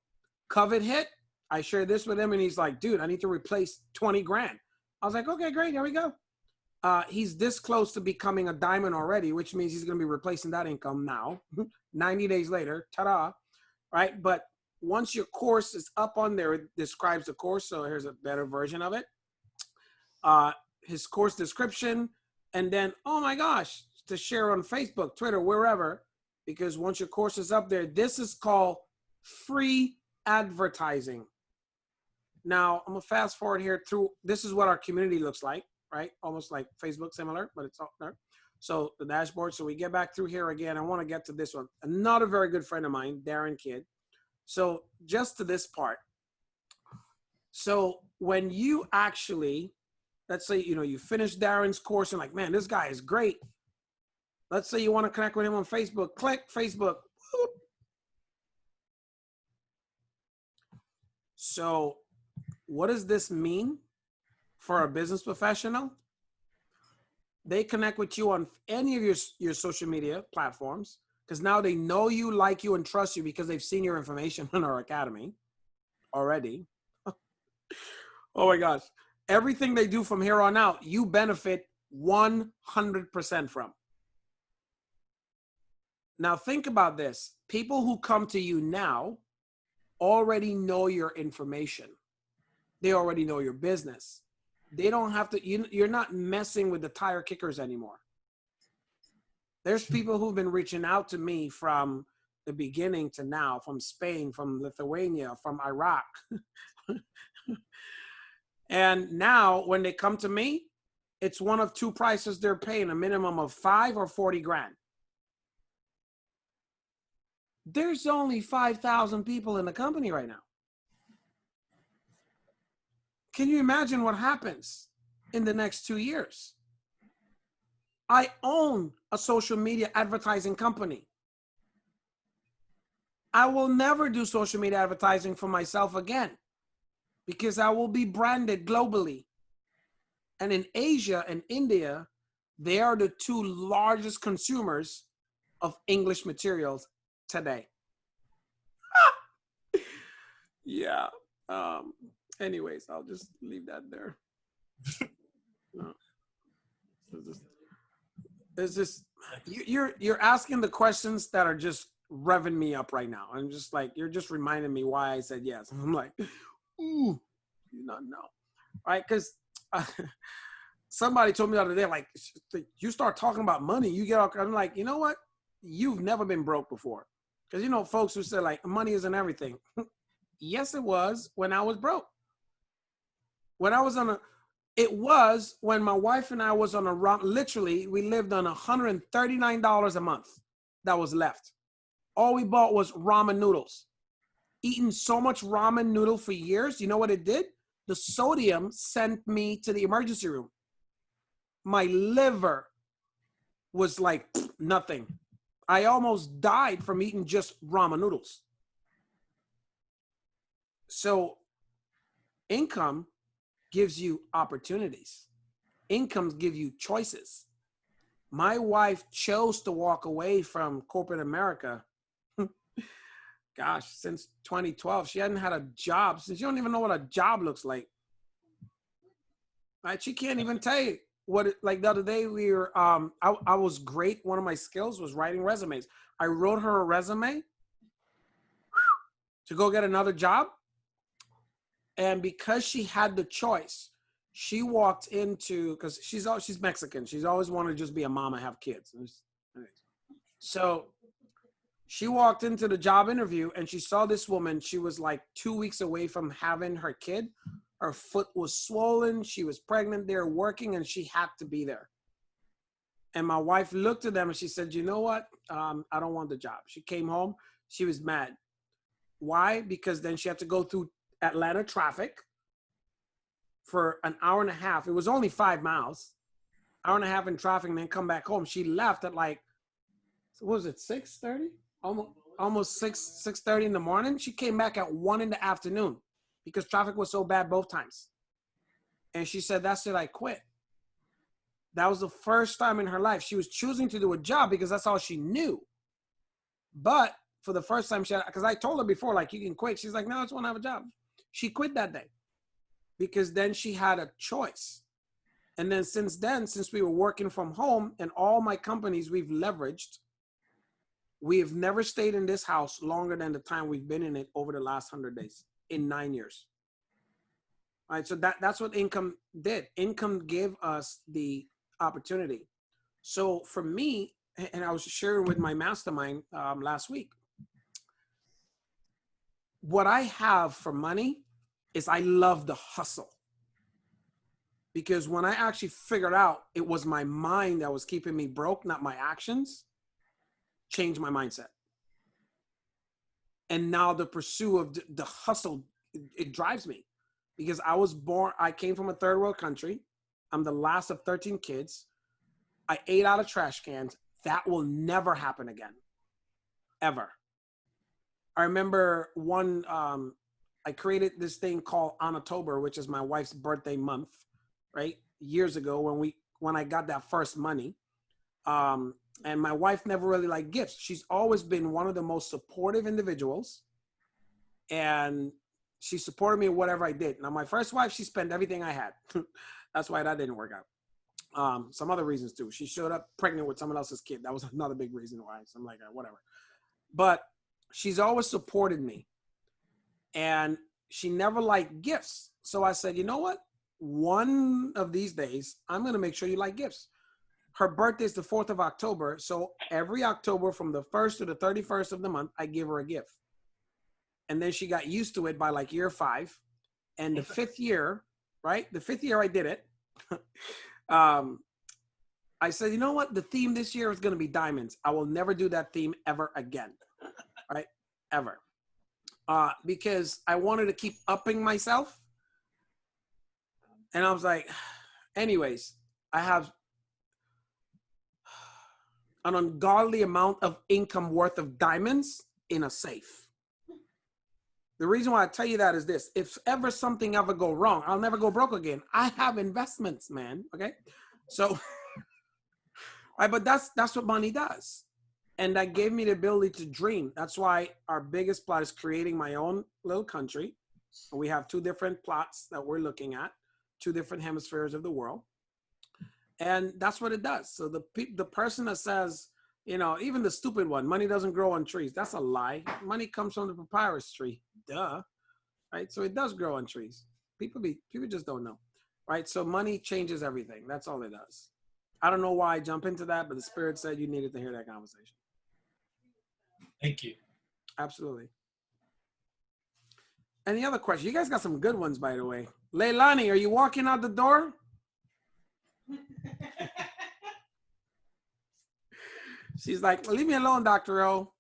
COVID hit, I shared this with him and he's like, dude, I need to replace 20 grand. I was like, okay, great, here we go. He's this close to becoming a diamond already, which means he's gonna be replacing that income now, 90 days later, ta-da, right? But once your course is up on there, it describes the course, so here's a better version of it. His course description, and then, oh my gosh, to share on Facebook, Twitter, wherever, because once your course is up there, this is called free advertising. Now, I'm gonna fast forward here through, this is what our community looks like, right? Almost like Facebook, similar, but it's up there. So the dashboard, so we get back through here again. I wanna get to this one. Another very good friend of mine, Darren Kidd. So just to this part. So when you actually, let's say, you finish Darren's course and like, man, this guy is great. Let's say you want to connect with him on Facebook. Click Facebook. Boop. So what does this mean for a business professional? They connect with you on any of your social media platforms because now they know you, like you, and trust you because they've seen your information in our academy already. Oh my gosh. Everything they do from here on out, you benefit 100% from. Now think about this. People who come to you now already know your information. They already know your business. They don't have to, you're not messing with the tire kickers anymore. There's people who've been reaching out to me from the beginning to now, from Spain, from Lithuania, from Iraq. And now when they come to me, it's one of 2 prices they're paying, a minimum of 5 or 40 grand. There's only 5,000 people in the company right now. Can you imagine what happens in the next 2 years? I own a social media advertising company. I will never do social media advertising for myself again because I will be branded globally. And in Asia and India, they are the 2 largest consumers of English materials today. Yeah. Anyways, I'll just leave that there. It's just you're asking the questions that are just revving me up right now. I'm just like, you're just reminding me why I said yes. I'm like, ooh, you not know. Right? Because somebody told me the other day, like, you start talking about money, you get all, I'm like, you know what? You've never been broke before. Because, you know, folks who say, like, money isn't everything. Yes, it was when I was broke. When I was it was when my wife and I was on a run, literally, we lived on $139 a month that was left. All we bought was ramen noodles. Eating so much ramen noodle for years, you know what it did? The sodium sent me to the emergency room. My liver was like nothing. I almost died from eating just ramen noodles. So income gives you opportunities. Incomes give you choices. My wife chose to walk away from corporate America. Gosh, since 2012, she hadn't had a job. Since you don't even know what a job looks like. Right? She can't even tell you what it, like the other day we were, I was great. One of my skills was writing resumes. I wrote her a resume to go get another job. And because she had the choice, she walked into, because she's Mexican. She's always wanted to just be a mom and have kids. So she walked into the job interview and she saw this woman. She was like 2 weeks away from having her kid. Her foot was swollen. She was pregnant. They were working and she had to be there. And my wife looked at them and she said, you know what? I don't want the job. She came home. She was mad. Why? Because then she had to go through Atlanta traffic for an hour and a half. It was only 5 miles, hour and a half in traffic, and then come back home. She left at like, what was it, 6:30? Almost 6:30 in the morning. She came back at 1 in the afternoon because traffic was so bad both times. And she said, that's it, I quit. That was the first time in her life she was choosing to do a job because that's all she knew. But for the first time, because I told her before, like, you can quit. She's like, no, I just want to have a job. She quit that day because then she had a choice. And then, since we were working from home and all my companies we've leveraged, we have never stayed in this house longer than the time we've been in it over the last 100 days in 9 years. All right. So that's what income did. Income gave us the opportunity. So for me, and I was sharing with my mastermind last week, what I have for money is I love the hustle. Because when I actually figured out it was my mind that was keeping me broke, not my actions, changed my mindset. And now the pursuit of the hustle, it drives me. Because I came from a third world country. I'm the last of 13 kids. I ate out of trash cans. That will never happen again. Ever. I remember I created this thing called October, which is my wife's birthday month, right? Years ago when I got that first money. And my wife never really liked gifts. She's always been one of the most supportive individuals. And she supported me in whatever I did. Now, my first wife, she spent everything I had. That's why that didn't work out. Some other reasons too. She showed up pregnant with someone else's kid. That was another big reason why. So I'm like, whatever. But she's always supported me. And she never liked gifts. So I said, you know what? One of these days, I'm going to make sure you like gifts. Her birthday is the 4th of October. So every October from the 1st to the 31st of the month, I give her a gift. And then she got used to it by like year 5. And the 5th year, right? The 5th year I did it. I said, you know what? The theme this year is going to be diamonds. I will never do that theme ever again. Right? Ever. Because I wanted to keep upping myself. And I was like, anyways, I have an ungodly amount of income worth of diamonds in a safe. The reason why I tell you that is this. If ever something ever go wrong, I'll never go broke again. I have investments, man. Okay. So, right, but that's what money does. And that gave me the ability to dream. That's why our biggest plot is creating my own little country. We have 2 different plots that we're looking at, 2 different hemispheres of the world. And that's what it does. So the person that says, You know, even the stupid one, money doesn't grow on trees. That's a lie. Money comes from the papyrus tree. Duh. Right? So it does grow on trees. People just don't know. Right? So money changes everything. That's all it does. I don't know why I jump into that, but the Spirit said you needed to hear that conversation. Thank you. Absolutely. Any other questions? You guys got some good ones, by the way. Leilani, are you walking out the door? She's like, leave me alone, Dr. O.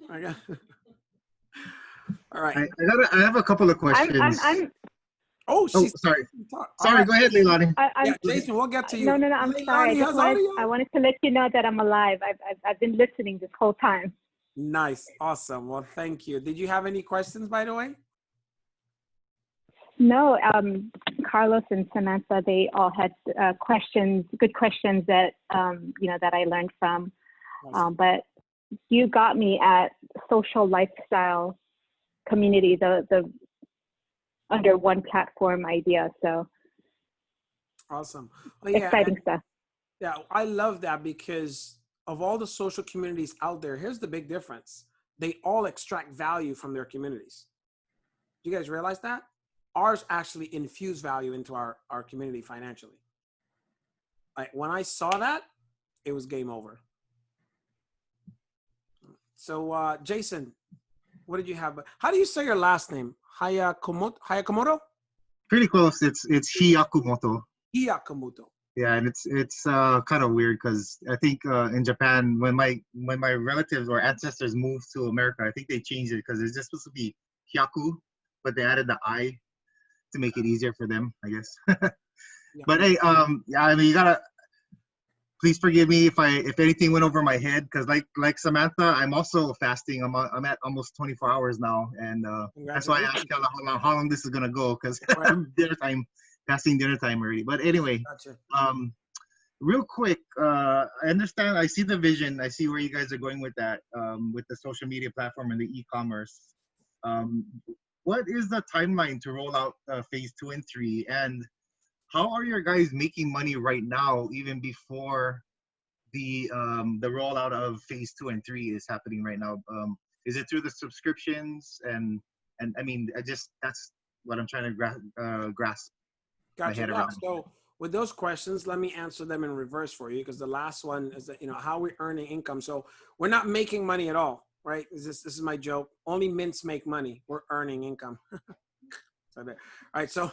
All right. I have a couple of questions. Sorry. Sorry, go ahead, Leilani. Yeah, Jason, we'll get to you. No, I'm sorry. I wanted to let you know that I'm alive. I've been listening this whole time. Nice. Awesome. Well, thank you. Did you have any questions, by the way? No, Carlos and Samantha, they all had questions, good questions that, that I learned from. But you got me at social lifestyle community, the under one platform idea. So awesome. Well, yeah, exciting stuff. Yeah, I love that because of all the social communities out there, here's the big difference. They all extract value from their communities. Do you guys realize that? Ours actually infuse value into our community financially. Like when I saw that, it was game over. So Jason, what did you have? How do you say your last name? Hayakumoto? Pretty close. It's Hiyakumoto. Hiyakumoto. Yeah, and it's kind of weird because I think in Japan when my relatives or ancestors moved to America, I think they changed it because it's just supposed to be Hyaku, but they added the I to make it easier for them, I guess. Yeah. But hey, yeah, I mean, you gotta please forgive me if anything went over my head because like Samantha, I'm also fasting. I'm at almost 24 hours now, and that's why I asked how long this is gonna go because dinner time, fasting dinner time already. But anyway, gotcha. Real quick, I understand. I see the vision. I see where you guys are going with that, with the social media platform and the e-commerce. What is the timeline to roll out phase 2 and 3? And how are your guys making money right now, even before the rollout of phase 2 and 3 is happening right now? Is it through the subscriptions? And I mean, that's what I'm trying to grasp my head around. So with those questions, let me answer them in reverse for you because the last one is that, how we're earning income. So we're not making money at all. Right? This is my joke. Only mints make money. We're earning income. All right. So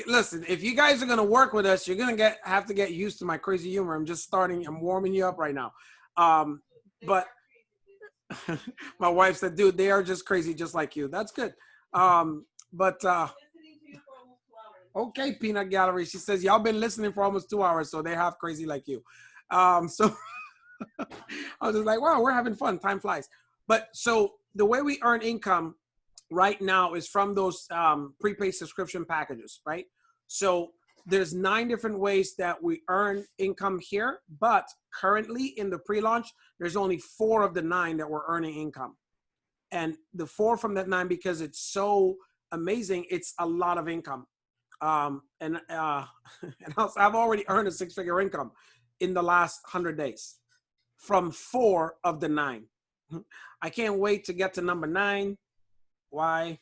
listen, if you guys are going to work with us, you're going to have to get used to my crazy humor. I'm warming you up right now. But my wife said, dude, they are just crazy, just like you. That's good. Okay, Peanut Gallery. She says, y'all been listening for almost 2 hours, so they have crazy like you. So I was just like, wow, we're having fun. Time flies. But so the way we earn income right now is from those prepaid subscription packages, right? So there's 9 different ways that we earn income here, but currently in the pre-launch, there's only 4 of the 9 that we're earning income. And the 4 from that 9, because it's so amazing, it's a lot of income. And also I've already earned a 6-figure income in the last 100 days. From 4 of the 9. I can't wait to get to number 9. Why?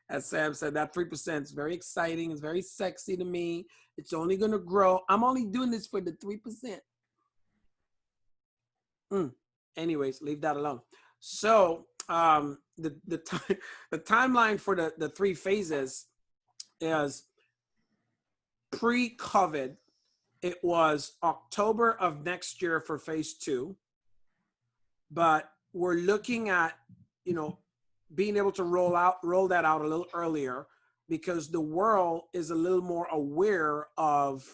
As Sam said, that 3% is very exciting. It's very sexy to me. It's only going to grow. I'm only doing this for the 3%. Anyways, leave that alone. So the timeline for the 3 phases is pre-COVID. It was October of next year for phase 2, but we're looking at, being able to roll that out a little earlier because the world is a little more aware of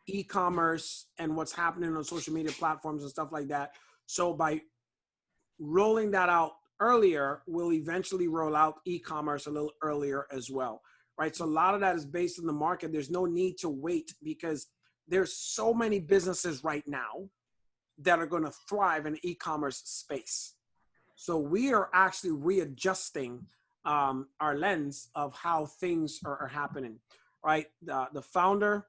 e-commerce and what's happening on social media platforms and stuff like that. So by rolling that out earlier, we'll eventually roll out e-commerce a little earlier as well, right? So a lot of that is based on the market. There's no need to wait because there's so many businesses right now that are going to thrive in the e-commerce space. So we are actually readjusting our lens of how things are happening, right? The founder,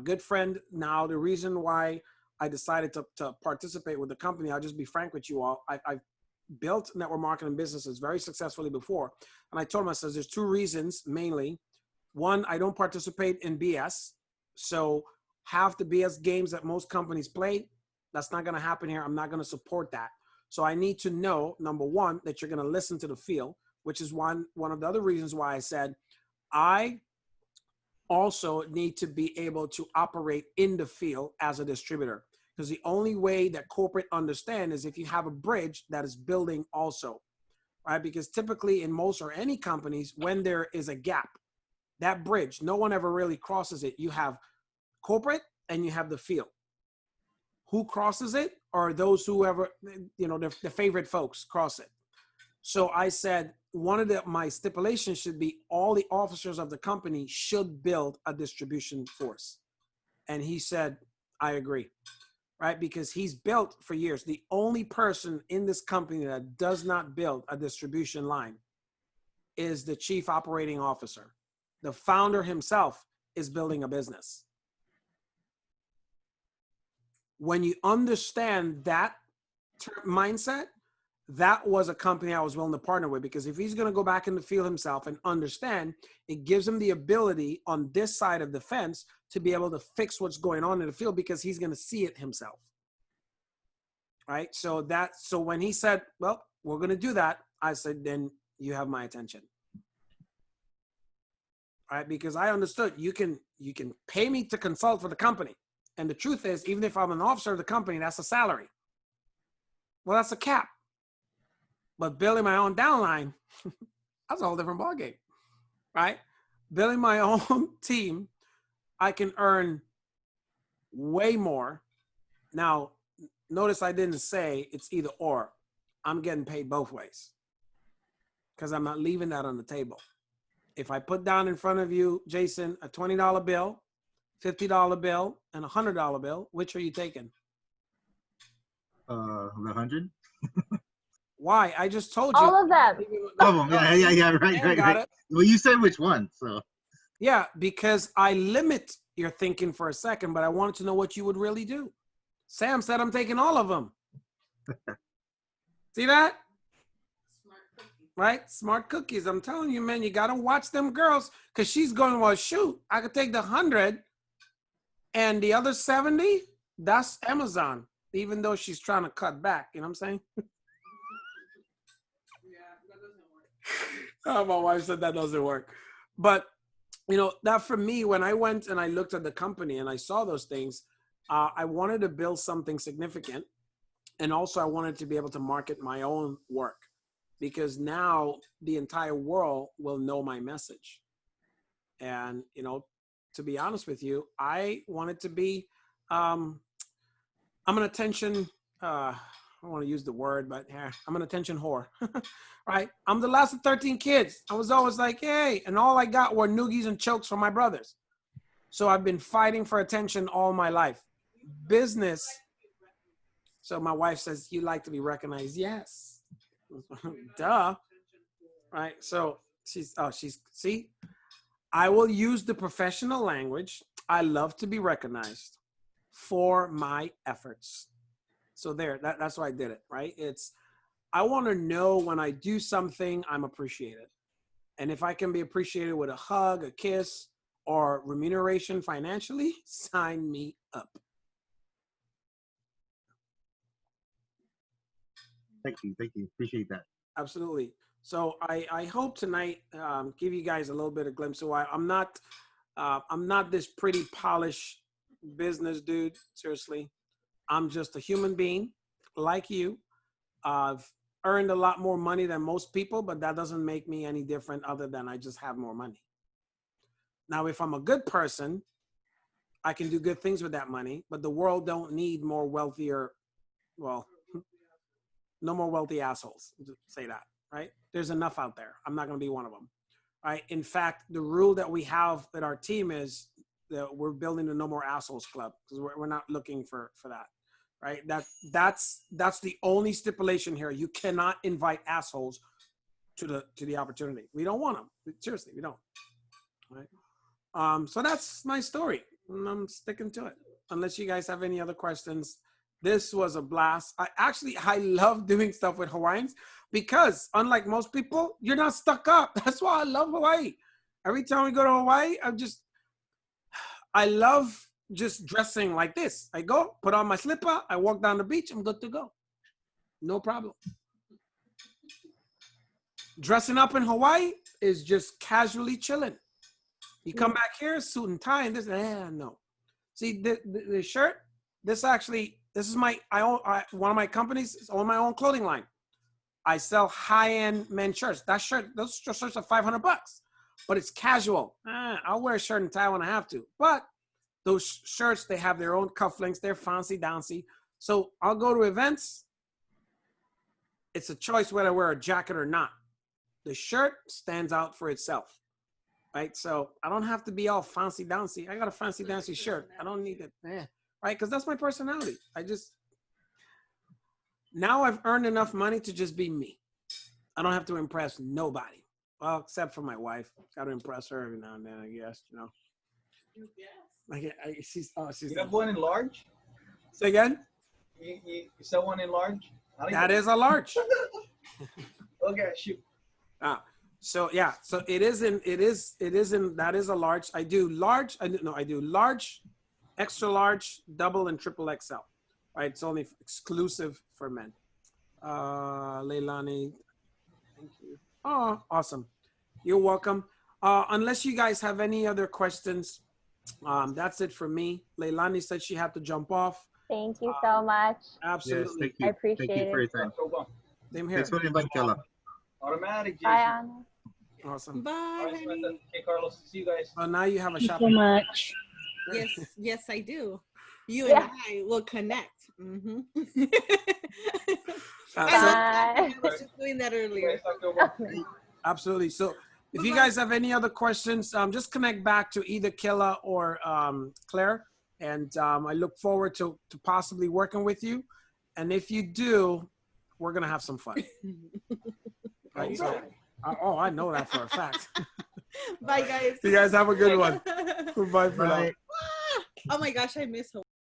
good friend. Now, the reason why I decided to participate with the company. I'll just be frank with you all. I've built network marketing businesses very successfully before. And I told myself there's two reasons mainly. One, I don't participate in BS. So half the BS games that most companies play, that's not going to happen here. I'm not going to support that. So I need to know, number one, that you're going to listen to the field, which is one of the other reasons why I said I also need to be able to operate in the field as a distributor. Because the only way that corporate understand is if you have a bridge that is building also, right? Because typically in most or any companies, when there is a gap, that bridge, no one ever really crosses it. You have corporate and you have the field. Who crosses it are those who ever, you know, the favorite folks cross it. So I said, one of my stipulations should be all the officers of the company should build a distribution force. And he said, I agree, right? Because he's built for years. The only person in this company that does not build a distribution line is the chief operating officer. The founder himself is building a business. When you understand that mindset, that was a company I was willing to partner with, because if he's going to go back in the field himself and understand, it gives him the ability on this side of the fence to be able to fix what's going on in the field because he's going to see it himself. Right. So when he said, well, we're going to do that, I said, then you have my attention. Right. Because I understood you can pay me to consult for the company. And the truth is, even if I'm an officer of the company, that's a salary. Well, that's a cap. But building my own downline, that's a whole different ballgame, right? Building my own team, I can earn way more. Now, notice I didn't say it's either or. I'm getting paid both ways because I'm not leaving that on the table. If I put down in front of you, Jason, a $20 bill, $50 bill, and a $100 bill, which are you taking? The 100. Why? I just told you. All of them. All of them. Yeah. Right. Well, you said which one, so. Yeah, because I limit your thinking for a second, but I wanted to know what you would really do. Sam said I'm taking all of them. See that? Right? Smart cookies. I'm telling you, man, you got to watch them girls, because she's going, well, shoot, I could take the 100 and the other 70, that's Amazon, even though she's trying to cut back. You know what I'm saying? Oh, my wife said that doesn't work. But, you know, that for me, when I went and I looked at the company and I saw those things, I wanted to build something significant. And also I wanted to be able to market my own work, because now the entire world will know my message. And, you know, to be honest with you, I wanted to be, I'm an attention, I don't want to use the word, but yeah, I'm an attention whore, right? I'm the last of 13 kids. I was always like, hey, and all I got were noogies and chokes from my brothers. So I've been fighting for attention all my life. Business. So my wife says, you like to be recognized? Yes. Duh. Right. So see, I will use the professional language. I love to be recognized for my efforts. So that's why I did it, right? I want to know when I do something, I'm appreciated. And if I can be appreciated with a hug, a kiss, or remuneration financially, sign me up. Thank you. Appreciate that. Absolutely. So I hope tonight give you guys a little bit of glimpse of why I'm not this pretty polished business dude. Seriously, I'm just a human being like you. I've earned a lot more money than most people, but that doesn't make me any different other than I just have more money. Now, if I'm a good person, I can do good things with that money, but the world don't need more wealthier, well, no more wealthy assholes, say that, right? There's enough out there. I'm not going to be one of them, right? In fact, the rule that we have at our team is that we're building the No More Assholes Club, because we're not looking for that, right? That's the only stipulation here. You cannot invite assholes to the opportunity. We don't want them. Seriously, we don't, right? So that's my story, and I'm sticking to it. unless you guys have any other questions, this was a blast. I love doing stuff with Hawaiians because unlike most people, you're not stuck up. That's why I love Hawaii. Every time we go to Hawaii, I love just dressing like this. I go, put on my slipper, I walk down the beach, I'm good to go. No problem. Dressing up in Hawaii is just casually chilling. You come back here, suit and tie, and this, no. See, the shirt, this is one of my companies, I own my own clothing line. I sell high-end men's shirts. Those shirts are $500, but it's casual. I'll wear a shirt and tie when I have to. But those shirts, they have their own cufflinks. They're fancy-dancy. So I'll go to events. It's a choice whether I wear a jacket or not. The shirt stands out for itself, right? So I don't have to be all fancy-dancy. I got a fancy-dancy shirt. I don't need it, right? Because that's my personality. Now I've earned enough money to just be me. I don't have to impress nobody. Well, except for my wife. Got to impress her every now and then, I guess, you know. She's you have one in large? Say again? You sell one in large? That is a large. Okay, shoot. So that is a large. I do large, extra large, double, and triple XL. Right, it's only exclusive for men. Leilani, thank you. Oh, awesome. You're welcome. Unless you guys have any other questions, that's it for me. Leilani said she had to jump off. Thank you so much. Absolutely. Yes, thank you. I appreciate Thank you for your it. time. Same here. Thanks for the invite, Kella. Automatic, Jason. Bye, Anna. Awesome. Bye, All right, honey. Samantha. Okay, Carlos. See you guys. So now you have a Thank you so shopping. much. Yes, I do. You Yeah. and I will connect. Mm-hmm. So, Bye. I was just doing that earlier. absolutely. So if you guys have any other questions, just connect back to either Killa or Claire. And I look forward to possibly working with you. And if you do, we're going to have some fun. Right, so, I know that for a fact. Bye, guys. You guys have a good one. Goodbye for now. Oh my gosh, I miss Hawaii.